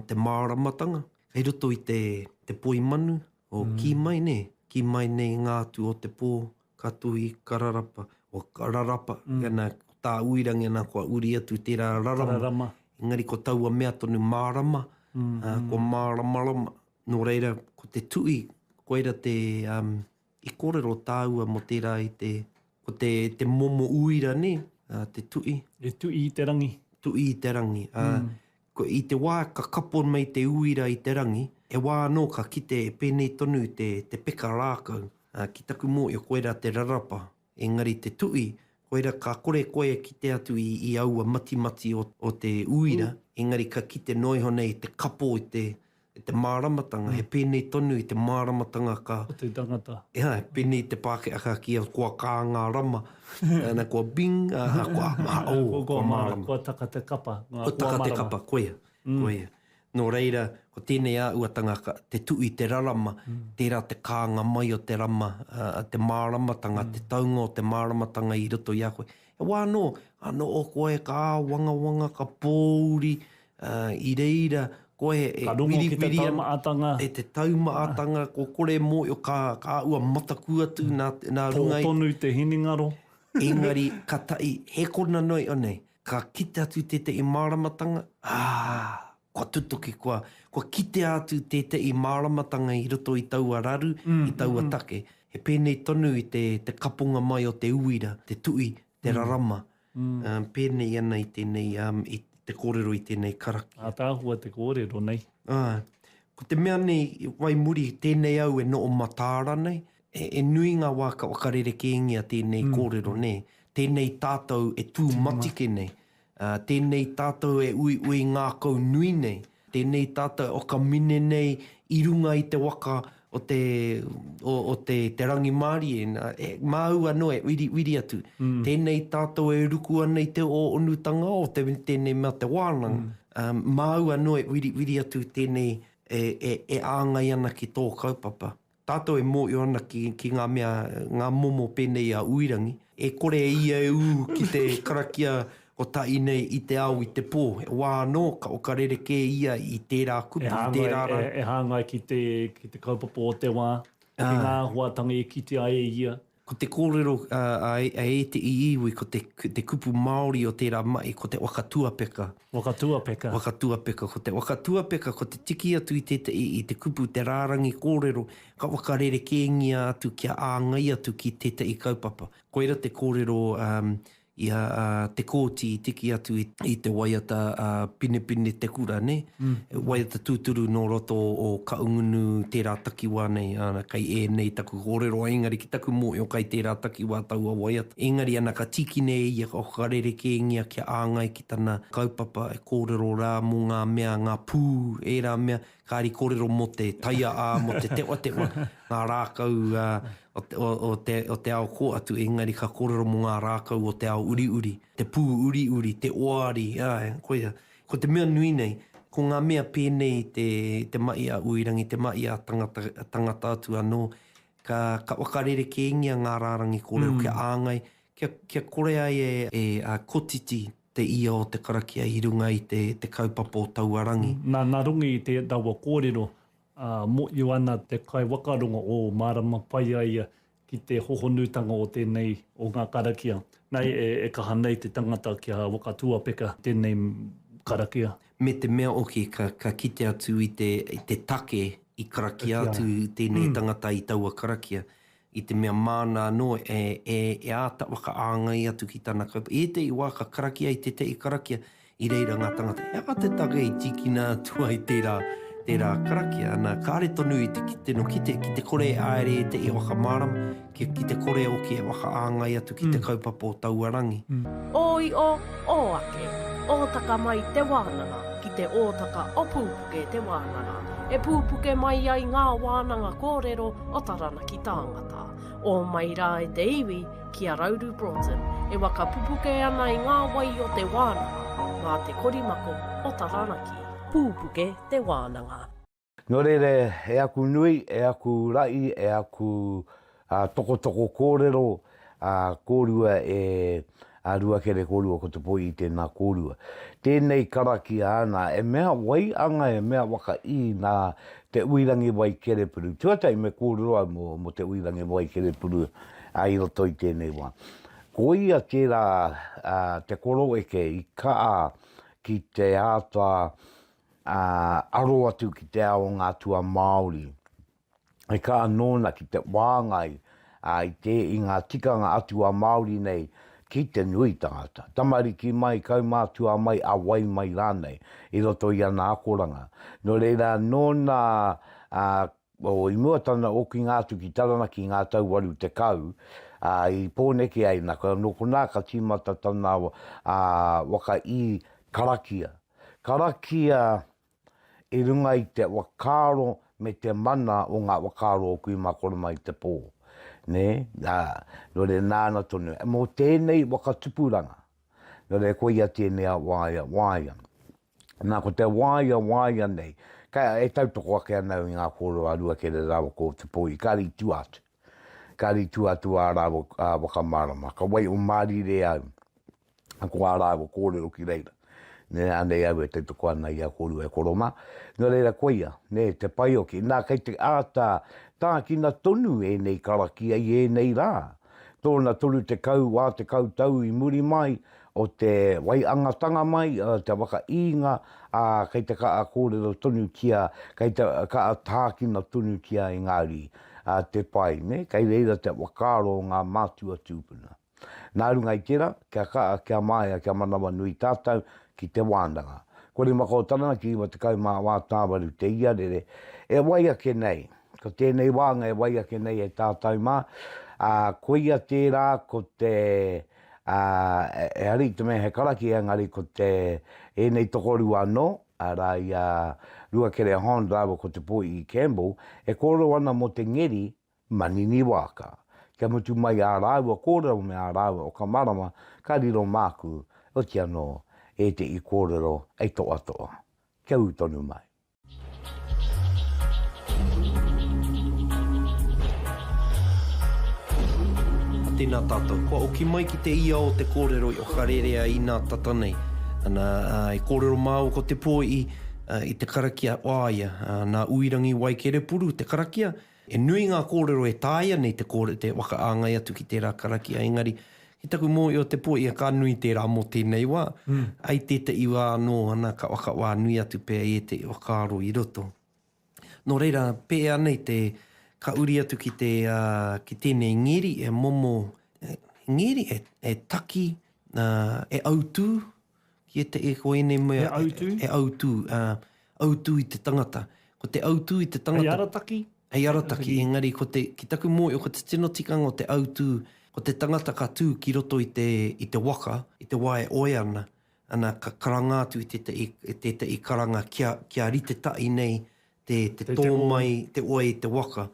te māramatanga. Hei roto i te poi manu, o ki mai ne. Ki mai ne ngā tu o te pō, ka tui, ka rarapa, o ka rarapa. Gana, tā uirangi ana kua uri atu tērā rarama. Engari ko taua mea tonu mārama, ko māramarama. Nō reira, ko te tui, koeira i kōrero tāua mo tērā ko te momo uira ne, te tui. E tui i te rangi. Tui i te rangi. I te wā ka kapo mai te uira i te rangi, e wā anō ka kite e pēnei tonu te peka rākau. Ki taku mō i koeira te rarapa, engari te tui, koeira ka kore koe ki te atu i aua mati o te uira, engari ka kite noi honei te kapo i te māramatanga, he pēnei tonu i te māramatanga ka... O te tangata. Ia, pēnei te pāke aka ki a kua kā ngā rama, ana kua bing, kua mao, kua mārama. Kua taka te kapa. Kua taka te kapa, koea. Nō reira, ko tēnei a uatanga te tui te rarama, tērā te kānga mai o te rama, te māramatanga, te taonga o te māramatanga i roto i a koe. E wā anō o koe ka wanga, ka pōuri, i reira, koe e wiri ki te taumaatanga. E te taumaatanga, ko kore mō o ka ua mataku atu nā rungai. Tōtonu te hiningaro. Engari, ka tai, he kona noi anei, ka kite atu te i māramatanga, kua tutoki kua kite atu te i māramatanga i roto i taua raru, i taua take. He pēnei tonu i te kapunga mai o te uira, te tui, te rarama. Pēnei ana i tēnei, i te kōrero i tēnei karaki. Tāhua te kōrero nei. Ko te mea nei, wai muri, tēnei au e no o matāra nei, e nui ngā wā ka wakarere kēngia tēnei kōrero, ne? Tēnei tātou e tū matike nei. Tēnei tātou e ui ngā kau nui nei. Tēnei tātou o ka mine nei i runga i te waka o te rangi Māori māu anō e wiri atu. Tēnei tātou e ruku ana i te o onutanga o tēnei mea te wānanga. Māu anō e wiri atu tēnei e āngai ana ki tō kaupapa. Tātou e mōio ana ki ngā mea, ngā momo pēnei a uirangi. E kore ia ki te karakia o ēnei i te au i te pō. E wā anō ka okarere kē ia i tērā kupu, i tērā rā. E hāngai ki te kaupapa o te wā, ki ngā huatanga e ki te ae ia. Ko te kōrero a te iiwi, ko te kupu Māori o tērā mai, ko te whakatuapeka. Whakatuapeka. Ko te whakatuapeka, ko te tiki atu i te kupu, te rarangi kōrero, ka wakarere kēngia atu, kia āngai atu ki tētai kaupapa. Koera te kōrero te kōti i tiki atu i te waiata pine te kura, ne? Waiata tūturu no roto o ka ungunu tērā takiwā nei, kai ēnei taku kōrero, engari ki taku mōio kai tērā takiwā taua waiata. Engari ana ka tiki nei i o karere kēngia kia āngai ki tana kaupapa e kōrero rā mō ngā mea, ngā pū, rā mea, kāri kōrero mo te taia mo te tewa, ngā rākau o te ao ko atu, engari ka kōrero mō ngā rākau o te ao uri, te pū uri, te oari, ko te mea nui nei, ko ngā mea pēnei te mai a uirangi, te mai a tangata atu anō, ka wakarere kēngia ngā rārangi kōrero, kia āngai, kia kore ai kotiti te ia o te karakia i runga i te kaupapa o tauarangi. Nā rungi i te taua kōrero, mo i ana te kai whakarongo o māramatanga ia ki te hohonutanga o tēnei o ngā karakia. Nei e kaha nei te tangata kia whakatuapeka tēnei karakia. Me te mea oki ka kite atu i te take i karakia atu tēnei tangata i taua karakia. I te mea mana no e āta waka āngai atu ki tāna kaupa. E te i wā ka karakia i te karakia i reira ngā tangata. Ea te take i tikina atua i tērā karakia. Ana kāre tonu i te kite no ki te kore aere e te i waka marama, ki te kore o ki e waka āngai atu ki te kaupapa o tauarangi. Oi o ake, ōtaka mai te wānanga, ki te ōtaka o Pupuke Te Wānanga. E pupuke mai ai ngā wānanga kōrero o Taranaki tāngata. O mai rā e te iwi ki a Rauru Broughton, e waka pupuke ana i ngā wai o te wānanga, ngā te korimako o Taranaki. Pupuke Te Wānanga. Nō reire, e aku nui, e aku rai, e aku toko kōrero, kōrua e Ruakere kōrua ko Te Poihi tēnā kōrua. Tēnei karakia ana, e mea wai anga, e mea waka i nā te uirangi wai kerepuru. Tuatahi me kōrero mo te uirangi wai kerepuru i roto i tēnei wā. Ko ia tērā te koro eke i kaa ki te āta aro atu ki te ao ngā tua Māori. E ka anōna ki te wāngai i ngā tikanga atua Māori nei ki te nui tangata. Tamariki mai, kaumātua mai, a wai mai rānei, i roto i ana akoranga. No reira nōna i mua tana o ki ngātu ki Taranaki ngā tau waru te kau, i pōneke ai naka, no kona ka tīmata tana waka i karakia. Karakia i runga i te wakaro me te mana o ngā wakaro o kui makoro mai te pō. Ne, no re nāna tonu. Mō tēnei wakatupuranga. No re koia tēnei a wāia. Nā ko te wāia nei, kai e tautoko ake anau i ngā kōrero a Ruakere rawa ko Te Poihi, kāri tu atu. Kāri tu atu a rawa wakamarama. Ka wai o Māori re au. Ako a rawa kōrero ki reira. Ne anei au e tautoko ana i a kōrua e koroma. No reira koia, ne te paioki. Nā kei te āta tā kina tonu ēnei karakia i ēnei rā. Tōna toru te kau wā te koutou i muri mai, o te waiangatanga mai, te waka inga, kei te kaa kōrero tonu kia, kei te kaa tākina tonu kia i ngāri te pai, ne? Kei reira te wakaro ngā mātua tūpuna. Nā runga i tērā, kia māia, kia manawa nui tātau ki te wānanga. Kore mako Taranaki wa te kaumā wā tāwaru te ia rere, e wai ake nei, ko tēnei wāhanga e wai ake nei e tātau mā. Koia tērā ko te, e hari te mea he karaki engari ko te ēnei tokoru anō, rai Ruakere Hond rāwa ko Te Poihi Campbell, e kōrero ana mo te ngeri manini waka. Kia mutu mai a rāua, kōrero me a rāua o ka marama, ka riro māku o te anō e te I kōrero e toa toa. Kia utonu mai. Tēnā tātou. Kua oki mai ki te ia o te kōrero I o wharerea I nā tata nei. Ana, I kōrero māu ko te pōi I te karakia wāia. Nā uirangi wai kere puru te karakia. E nui ngā kōrero e tāia nei te whakaangai atu ki tērā karakia. Engari, ki taku mō I o te pōi ka nui tērā mō tēnei wā. Ai tētai wā anō ana ka waka wā nui atu pēr I te whakaaro I roto. Nō reira, pēr anei te ka uri atu ki tēnei ngeri e momo, ngeri e taki, e autū, ki e ko ēnei mea. E autū. Autū I te tangata. Ko te autū I te tangata. Ei arataki? Ei arataki, engari, ki taku mō, ko te tino tikanga o te autū, ko te tangata ka tū ki roto I te waka, I te wā e oe ana, ana ka karangātu I te karanga kia rite tai nei, te tō mai, te oe I te waka.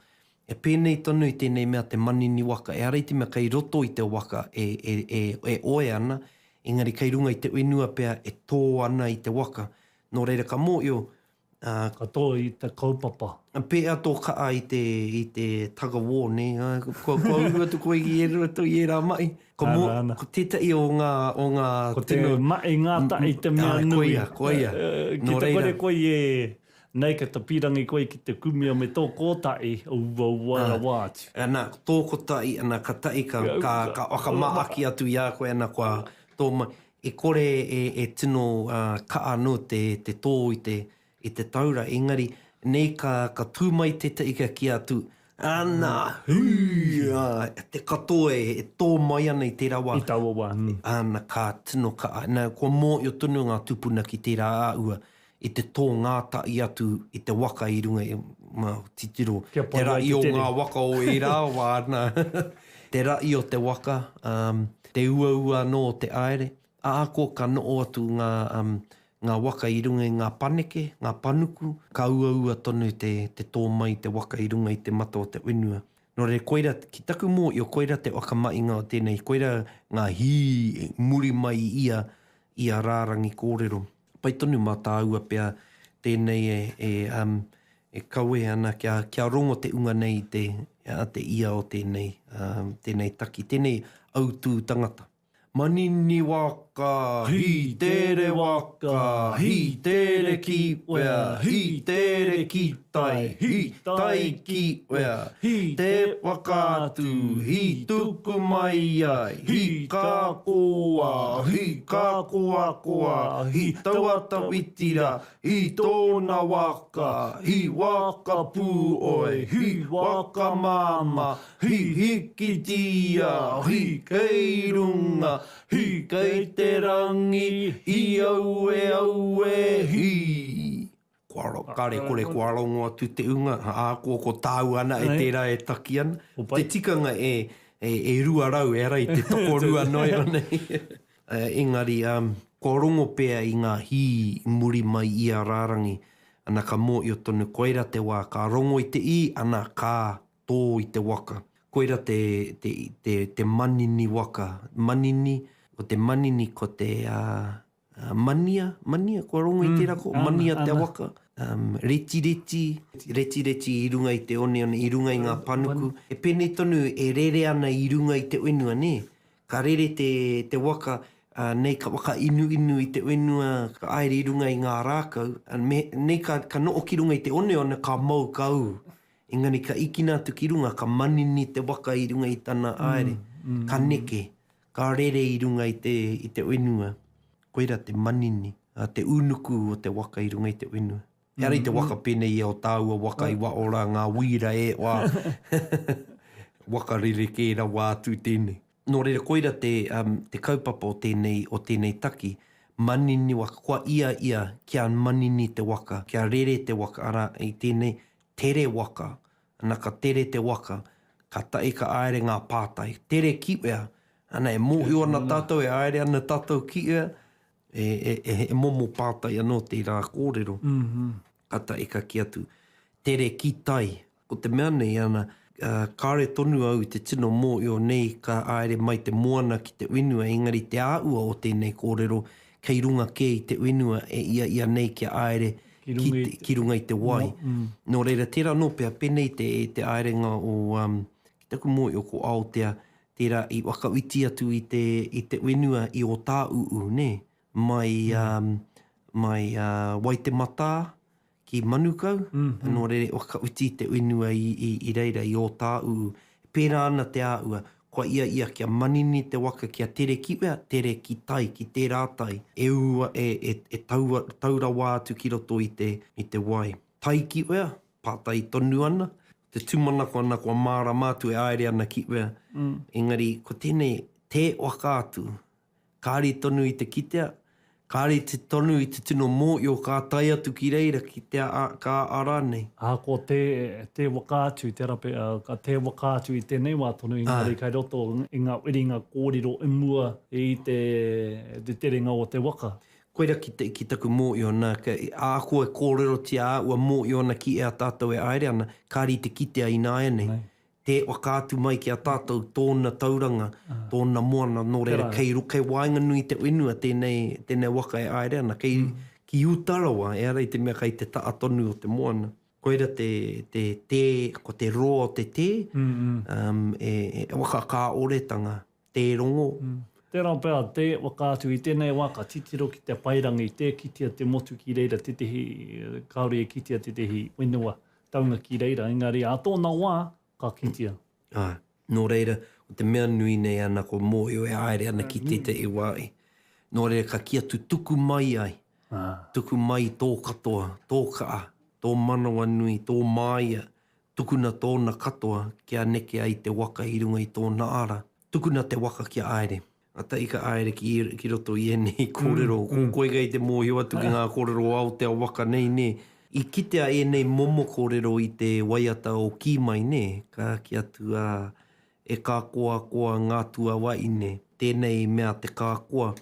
E pēnei tonu I tēnei mea te manini waka. E areiti mea kei roto I te waka e oe ana, engari kei runga I te wenua pēr e tō ana I te waka. Nō reira ka mōio, ka tō I te kaupapa. Pēr tō kaa I te tagawō, ne? Kua uru atu koe I e rato I e rā mai. Ko tētai o ngā... Ko te mai ngā tai te mea nui. Koia. Ki te kore koe e... Nei ka te pirangi koe ki te kumia me tō kōtai ua wātu. Ana, tō kōtai, ana ka tai ka whakamaaki atu ia koe ana kua tō mai. E kore e tino ka anō te tō I te taura. Engari, nei ka tūmai tētai ka ki atu. Ana, te katoa e tō mai ana I tērā wā. I taua wā. Ana, ka tino ka. Ana, kua mō I o tunu ngā tupuna ki tērā āua. I te tō ngātai atu I te waka I runga titiro. Te rai o ngā waka o I rā wāna. Te rai o te waka, te ua no te aere. Āko ka noo atu ngā waka I runga I ngā paneke, ngā panuku. Ka ua tonu te tō mai te waka I runga I te mata o te wenua. Nō re koira, ki taku mō I o koira te wakamainga o tēnei. Koira ngā hi muri mai ia rarangi kōrero. Pai tonu mā tāua pia tēnei e kaue ana kia rongo te unga nei te ia o tēnei taki, tēnei autū tangata. Manini waka, hi tere waka, hi tere ki wea, hi tere ki tai ki wea, hi te wakatu, hi tuku mai ai, hi ka koa, hi ka koa, hi tauata witira, hi tōna waka, hi waka pū oi, hi waka mama, hi hikitia, hi keirunga, hi kei te rangi, hi aue, hi. Kare kore kuarongo atu te unga, āko ko tāu ana e tērā e taki ana. Te tikanga e ruarau e rai te toko rua noi anei. Engari, kuarongo pēr I ngā hi muri mai I a rarangi. Ana ka mō I o tonu koira te wā, ka rongo I te I, ana ka tō I te waka. Koira te manini waka. Manini, ko te manini ko te mania, kua rongo I tērā ko, mania te waka. Reti I runga I te one, I runga I ngā panuku. E pēnei tonu e rere ana I runga I te wenua, ne? Ka rere te waka, nei ka waka inu I te wenua, ka aere I runga I ngā rākau. Nei ka noo ki runga I te one, ka mau kau. Engari ka ikina atu ki runga, ka manini te waka I runga I tana aere. Ka neke, ka rere I runga I te wenua. Koira te manini, te unuku o te waka I runga I te wenua. Hera I te waka pēnei o tāua waka I wa ora ngā wira e wā. Waka rere kēra wā atu tēnei. Nō reira koira te kaupapa o tēnei taki, manini waka, kua ia kia manini te waka, kia rere te waka ara I tēnei tere waka, ana ka tere te waka, ka tae ka aere ngā pātai. Tere kiwea, ana e mōio ana tātou, e aere ana tātou kiwea, e momo pātai anō te rā kōrero. Ka tae ka ki atu. Tere ki tai, ko te mea nei ana, kāre tonu au te tino mōio nei ka aere mai te moana ki te winua, engari te āua o tēnei kōrero, kei runga kē i te winua e ia nei kia aere ki runga i te wai. Nō reira, tērā nō pia penei te aerenga o ki taku mōio ko Aotea, tērā i wakawiti atu i te winua i o tā uu, ne? Mai wai te mata ki manukau, nō reira wakawiti te winua i reira i o tā uu. Pērā ana te āua, kua ia kia manini te waka kia tere kiwea, tere ki tai, ki tērā tai. E ua taura wā atu ki roto i te wai. Tai kiwea, pātai tonu ana, te tūmanako ana kua māramatu e aere ana kiwea. Engari, ko tēnei te waka atu, kāri tonu i te kitea, kāri te tonu i te tino mōio kā tai atu ki reira ki te kā ara nei. Ko te waka atu, te rape, ka te waka atu i tēnei wā tonu, engari kai roto i ngā wiringa kōrero imua i te terenga o te waka. Koira ki taku mōio ana, ko e kōrerotia ua mōio ana ki ea tātou e aere ana, kāri te kitea i nā ēnei. Te waka atu mai ki a tātou tōna tauranga, tōna moana, nō reira, kei wāinga nui te winua tēnei waka e aere ana, ki utarawa, e arei te mea kai te taa tonu o te moana. Koira ko te roa o te te, e waka kā oretanga, te rongo. Tērā pēr, te waka atu i tēnei waka, titiro ki te pairangi, te kitea te motu ki reira, tētahi, kaore e kitea tētahi whenua, taonga ki reira, engari a tōna wā, ka kitea. Nō reira, o te mea nui nei ana ko mōio e aere ana ki te e wai. Nō reira, ka ki atu tuku mai ai. Tuku mai tō katoa, tō kaa, tō manawa nui, tō māia. Tukuna tōna katoa kia neke ai te waka i runga i tōna ara. Tukuna te waka kia aere. Ata i ka aere ki roto i ēnei kōrero. Koe gai te mōio atu ki ngā kōrero Aotea waka nei ne. I kitea ēnei momo kōrero i te waiata o ki mai ne, ka ki atu e kā koa ngā tua wai ne, tēnei mea te kā koa.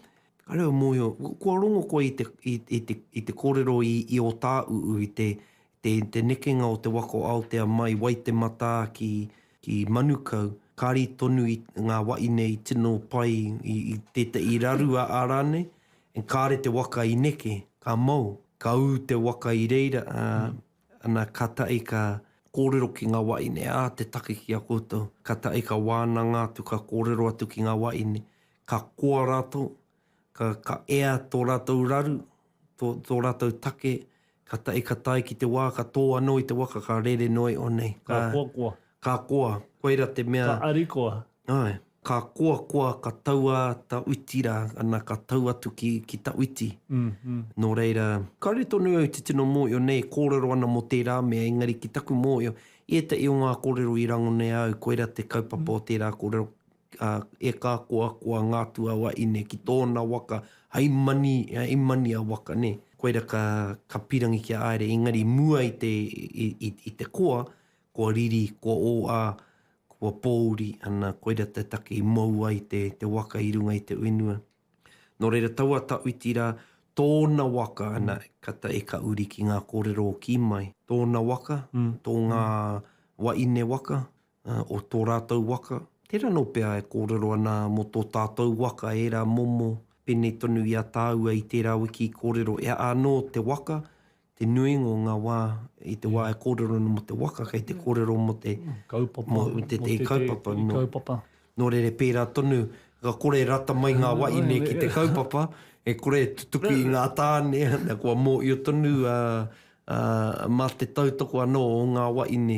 Ka reo mōio, kua rongo koe i te kōrero i o tā uu, i te nekenga o te wako Aotea mai, wai te mata ki manukau, kāri tonu i ngā wai ne i tino pai i tētai rarua ārane, en kāre te waka i neke, ka mau. Ka u te waka i reira, ana ka tae ka kōrero ki ngā waine, te take ki a koutou. Ka tae ka wānanga atu, ka kōrero atu ki ngā waine. Ka koa rātou, ka ea tō rātou raru, tō rātou take. Ka tae ki te wā, ka tō anō i te waka, ka rere noi o nei. Ka koa. Ka koa, koira te mea. Ka arikoa. Ai. Ka koa, ka taua ta uitira, ana ka tau atu ki ta uiti. Nō reira, kare tonu au te tino mōio nei, kōrero ana mo tērā mea, engari ki taku mōio, e te i o ngā kōrero i rango nei au, koira te kaupapa o tērā kōrero, e kā koa ngā tua wa ine, ki tōna waka, haimani a waka ne. Koira ka pirangi ki a aere, engari mua i te koa riri, koa o kua pōuri, ana koira te take i mau ai te waka i runga i te whenua. Nō reira, taua ta uitira, tōna waka, ana, kata e ka uri ki ngā kōrero o ki mai. Tōna waka, tō ngā waine waka, o tō rātou waka. Tērā no pēr e kōrero ana mo tō tātou waka, e rā momo, pēnei tonu i a tāua i tērā wiki kōrero. E anō te waka, te nuingo ngā wā, i te wā e kōrero mo te waka, kei te kōrero mo te kaupapa. Kaupapa. Nō reire pērā tonu, ka kore rata mai ngā waine ki te kaupapa, e kore tutuki i ngā tāne, na kua mō i o tonu mā te tautoko anō o ngā waine,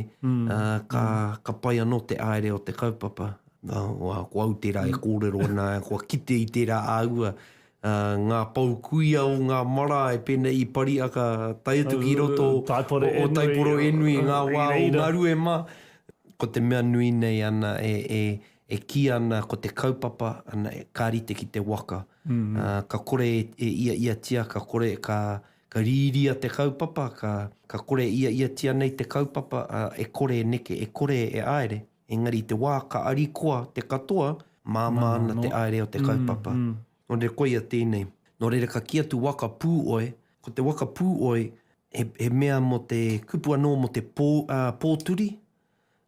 ka pai anō te aere o te kaupapa. Kua au tērā e kōrero ana, kua kite i tērā āua, ngā paukuia o ngā marae pēnei i pariaka taiatu ki roto o taiporo enui ngā wā o ngā rue mā. Ko te mea nui nei ana e ki ana ko te kaupapa ana e kārite ki te waka. Ka kore ia tia, ka kore ka ka rīria te kaupapa, ka kore ia tia nei te kaupapa, e kore neke, e kore e aere. Engari te wā ka arikoa te katoa, māmana te aere o te kaupapa. No re koia tēnei. No re ka kia tu waka pūoe, ko te waka pūoe, he mea mo te kupu anō mo te pōturi,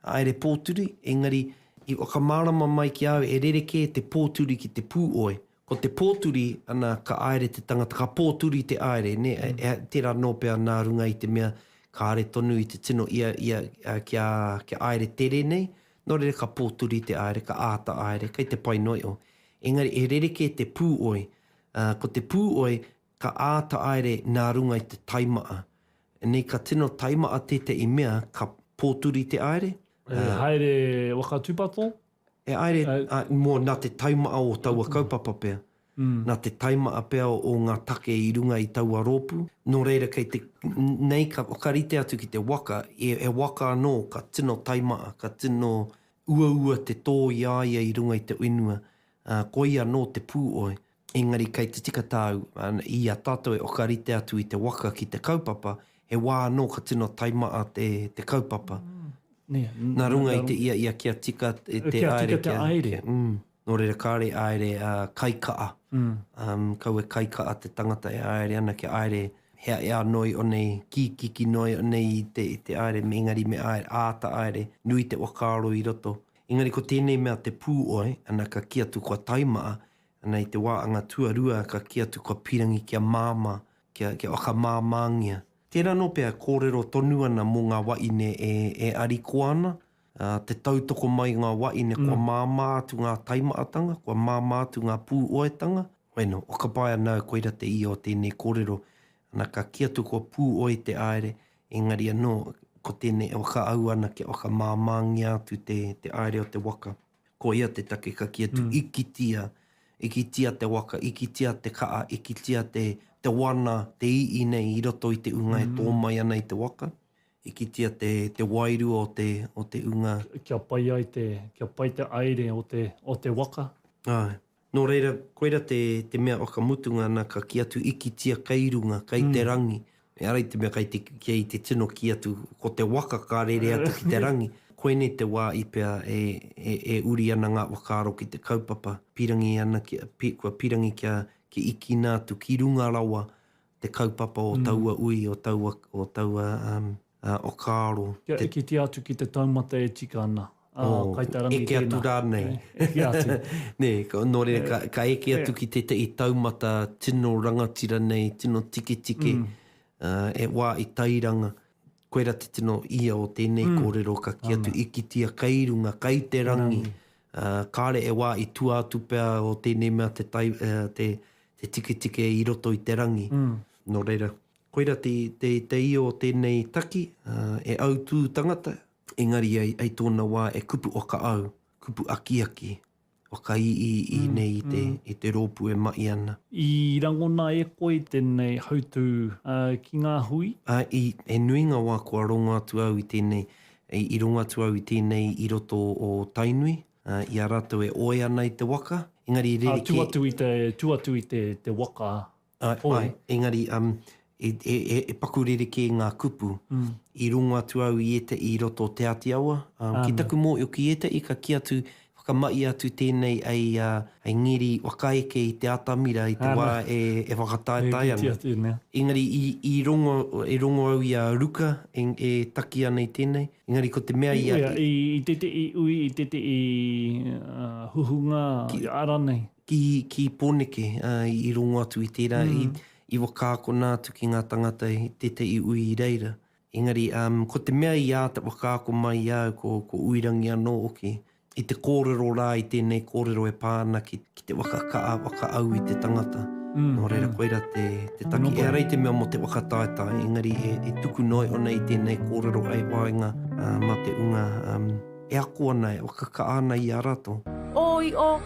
aere pōturi, engari i waka marama mai ki au e rereke te pōturi ki te pūoe. Ko te pōturi ana ka aere te tangata, ka pōturi te aere, ne, tērā nō pēr nā runga i te mea ka are tonu i te tino ia kia aere tere nei, no re ka pōturi te aere, ka āta aere, kei te pai noi o. Engari e rereke te pūoe, ko te pūoe ka āta aere nā runga i te taimaa. Nei ka tino taimaa te I mea ka pōturi te aere. Haere waka tūpato? E aere, mō nā te taimaa o taua kaupapa pēr. Nā te taimaa pēr o ngā take I runga I taua rōpu. Nō reira kei te, nei ka karite atu ki te waka, e waka anō ka tino taimaa, ka tino ua te tō iaia I runga I te uinua. Koi anō te pūoe. Engari kei te tikatau, I a tātou e okarite atu I te waka ki te kaupapa, he wā anō ka tino taimaa te kaupapa. Nā runga I te ia kia tika te aere. Nō reira kāre aere kaikaa. Kau e kaikaa te tangata e aere ana ke aere hea ea noi o nei, kiki noi o nei I te aere, me engari me aere, āta aere, nui te wakaro I roto. Engari ko tēnei mea te pūoe, ana ka kia tu kua taimaa, ana I te wāhanga Tuarua ka kia tu kua pirangi kia māma, kia waka māmangia. Tērā no pēr kōrero tonu ana mō ngā waine e ariko ana, te tautoko mai ngā waine kua māmātu ngā taimaatanga, kua māmātu ngā pūoetanga. Bueno, o ka pai anau koira te I o tēnei kōrero, ana ka kia tu kua pūoe te aere, engari anō, ko tēnei e waka au ana kia waka māmangia atu te aere o te waka. Ko ia te take ka kia tu ikitia te waka, ikitia te kaa, ikitia te wana, te nei I roto I te unga e tō mai ana I te waka. Ikitia te wairu o te unga. Kia pai te aere o te waka. Ai. Nō reira, koira te mea oka mutunga ana ka kia tu ikitia kairunga, kai te rangi. E arai te mea kia I te tino kia tu, ko te waka ka rere atu ki te rangi. Koene te wā I pēr e uri ana ngā wakaro ki te kaupapa. Pirangi ana, kua pirangi kia ki ikina tu ki runga rawa te kaupapa o taua ui, o taua o kāro. Kia eki te atu ki te taumata e tika ana. Eke atu rānei. Eke atu. Ne, nō reira, ka eke atu ki te I taumata tino rangatira nei, tino tike, e wā I tairanga. Koera te tino ia o tēnei kōrero ka kia tu ikitia kairunga, kai te rangi. Kāre e wā I tuatu pēr o tēnei mea te tike I roto I te rangi. Nō reira, koera te ia o tēnei taki, e autū tangata, engari ai tōna wā e kupu o ka au, kupu aki, o ka I nei I te rōpu e mai ana. I rangona e koe tēnei hautū ki ngā hui? E nuinga wā kua ronga atu au I tēnei, I ronga atu au I tēnei I roto o tainui, I a rātou e oe ana I te waka. Engari Tuatu I te waka. Engari e paku rereke ngā kupu. I runga atu au I roto te Aotearoa. Ki taku mō ki I ka kia tu whakamai atu tēnei ai ngiri wakaeke I te atamira I te wā e whakataetai ana. Engari I rongo au I a ruka e taki ana I tēnei. Engari ko te mea I tete I ui, I tete I huhunga aranei. Ki pōneke I rongo atu I tērā. I wakākona atu ki ngā tangata I tete I ui I reira. Engari, ko te mea I āta wakāko mai au ko uirangi anō oki. I te kōrero rā I tēnei kōrero e pāna ki te waka au I te tangata. Nō reira koira te taki. E arei te mea mo te whakataetai. Engari, e tuku noi ona I tēnei kōrero ai wāinga ma te unga. E ako ana, e wakaka ana I a rato. Oi o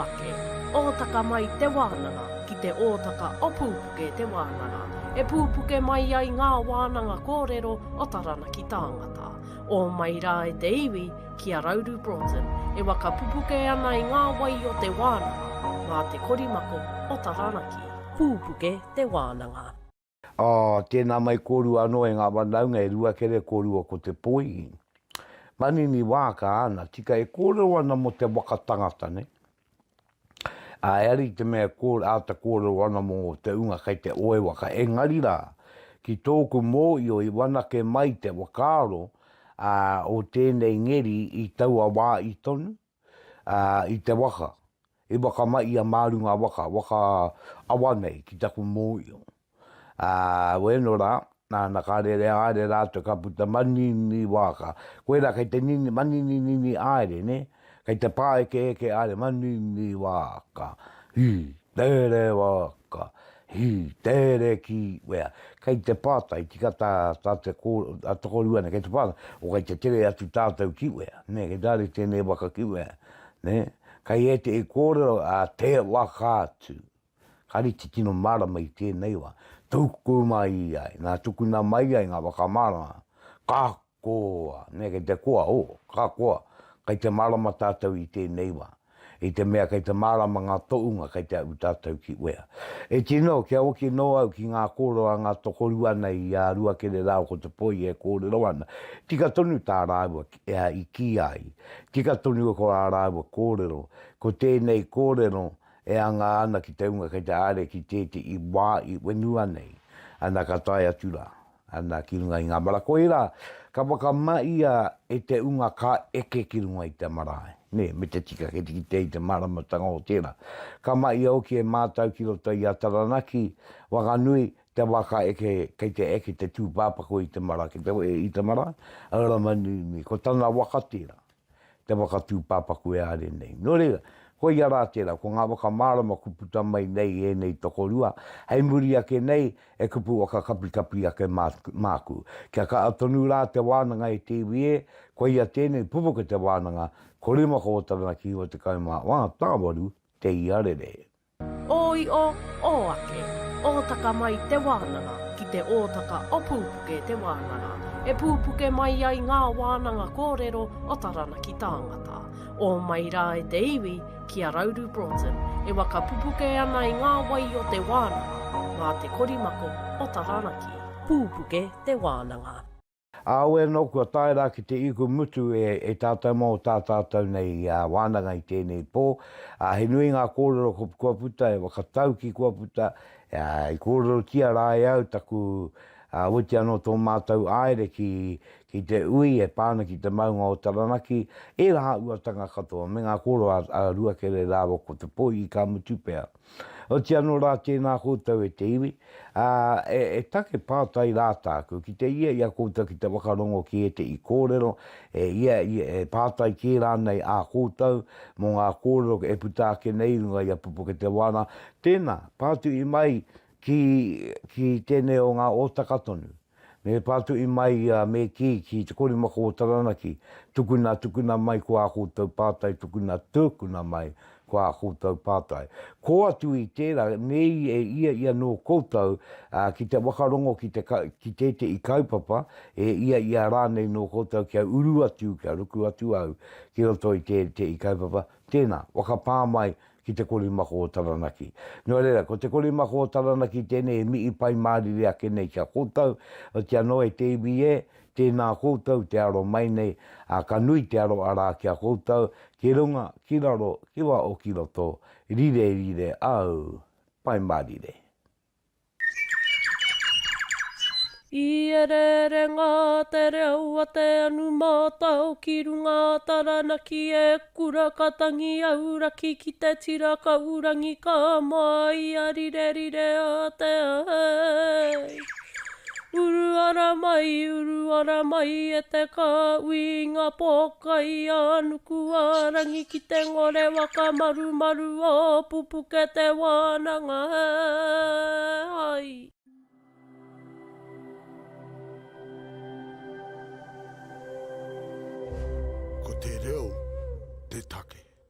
ake, ōtaka mai te wānanga. Ki te ōtaka o Pupuke Te Wānanga. E pupuke mai ai ngā wānanga kōrero o Taranaki tāngata. O mai rā e te iwi ki a Rauru Broughton. E waka pupuke ana I ngā wai o te wānanga. Mā te korimako o Taranaki. Pupuke Te Wānanga. Tēnā mai kōru anō e ngā wanaunga e Ruakere kōrua ko te Poihi. Manini wāka ana, tika e kōrero ana mo te whakatangata, ne? Ari te mea āta kōrero ana mo te unga kai te oe waka. Engari rā, ki tōku mōio i wanake mai te wakaro o tēnei ngeri i taua wā i tonu, i te waka. I waka mai i a mārunga waka awanei ki taku mōio. Weno rā, nā kārere aere rātou ka puta manini waka. Koe rā kei te manini aere, ne? Kei te pāeke aere manini waka. Hi, tere waka. Hi, tere ki wea. Kei te pātai, tika tā te tokoruana, kei te pātai. O kei te tere atu tātau ki wea. Ne, kei tāre tēnei waka ki wea. Ne? Kei e te e kōrero a te waka atu. Kari te tino marama i tēnei wa. Tuku mai ai, nā tukuna mai ai ngā waka marama. Ka koa, ne, kei te koa, ka koa. Kei te marama tātou i tēnei wa. I te mea kei te marama ngā tounga kei te au tātou ki wea. E tino, kia oki no au ki ngā kōrero ngā tokoruana i Ruakere rāu ko te Poihi e kōrero ana. Tika tonu tā rāua i ki ai. Tika tonu ko a rāua kōrero. Ko tēnei kōrero e anga ana ki te unga kei te are ki tēte i wā i wenua nei. Ana ka tai atura. Ana ki runga i ngā mara. Koe rā, ka waka maia e te unga ka eke ki runga i te marae. Ne, me te tika ke tiki te i te māramatanga o tēnā. Ka mai au ki e mātau ki roto i a Taranaki, waka nui te waka eke, kei te eke te tūpāpako i te mara, ki te mara, ara mani, ko tana waka tēnā, te waka tūpāpako e are nei. No reira, ko i ara tēnā, ko ngā waka mārama kuputa mai nei ēnei tokorua, hei muri ake nei, e kupu waka kapi ake māku. Kia ka atonu rā te wānanga e TV, ko ia tēnei Pupuke Te Wānanga, ko rima ko o Taranaki o te kaima, wā tāwaru, te iarere. Oi o ake, ōtaka mai te wānanga, ki te ōtaka o Pupuke Te Wānanga. E pupuke mai ai ngā wānanga kōrero o Taranaki tāngata. O mai rā e te iwi ki a Rauru Broughton, e waka pupuke ana i ngā wai o te wānanga, mā te korimako o Taranaki. Pupuke Te Wānanga. Aue no kua tae rā ki te iku mutu e tātou mō tātou nei wānanga i tēnei pō. He nui ngā kōrero kua puta, e whakatauki kua puta, i kōrerotia rā e au taku witi anō tō mātou aere ki te ui e pāna ki te maunga o Taranaki, e raha uatanga katoa, me ngā kōrero a Ruakere rāwa ko te Poihi Campbell pēr. O te anō rā tēnā koutou e te iwi, e take pātai rā tāku, ki te ia koutou ki te whakarongo ki e te i kōrero, e pātai ki rānei a koutou, mō ngā kōrero e puta ake nei runga i a Pupuke Te Wānanga. Tēnā, pātu i mai ki tēnei o ngā ōtaka tonu. Me pātu i mai me ki te korimako o Taranaki, tukuna mai ko a koutou pātai, tukuna mai ko a koutou pātai. Ko atu i tērā, nei e ia no koutou ki te whakarongo ki te i kaupapa, e ia rānei no koutou kia uru atu, kia ruku atu au, ki roto i te i kaupapa. Tēnā, whakapā mai ki te korimako o Taranaki. No reira, ko te korimako o Taranaki tēnei e mii pai mārire ake nei kia koutou, o te anō e te iwie, tēnā koutou te aro mai nei, ka nui te aro ara kia koutou, ki runga, ki raro, ki wa o ki roto, rire, au, pai mārire. I ere ngā te reua te anu mātau ki runga Taranaki e kura katangi auraki ki te tira kaurangi ka mai a rire a te ai. Uru ara mai e te ka uinga pokai anuku arangi ki te ngore waka maru o Pupuke Te Wānanga ai. Ko te reo,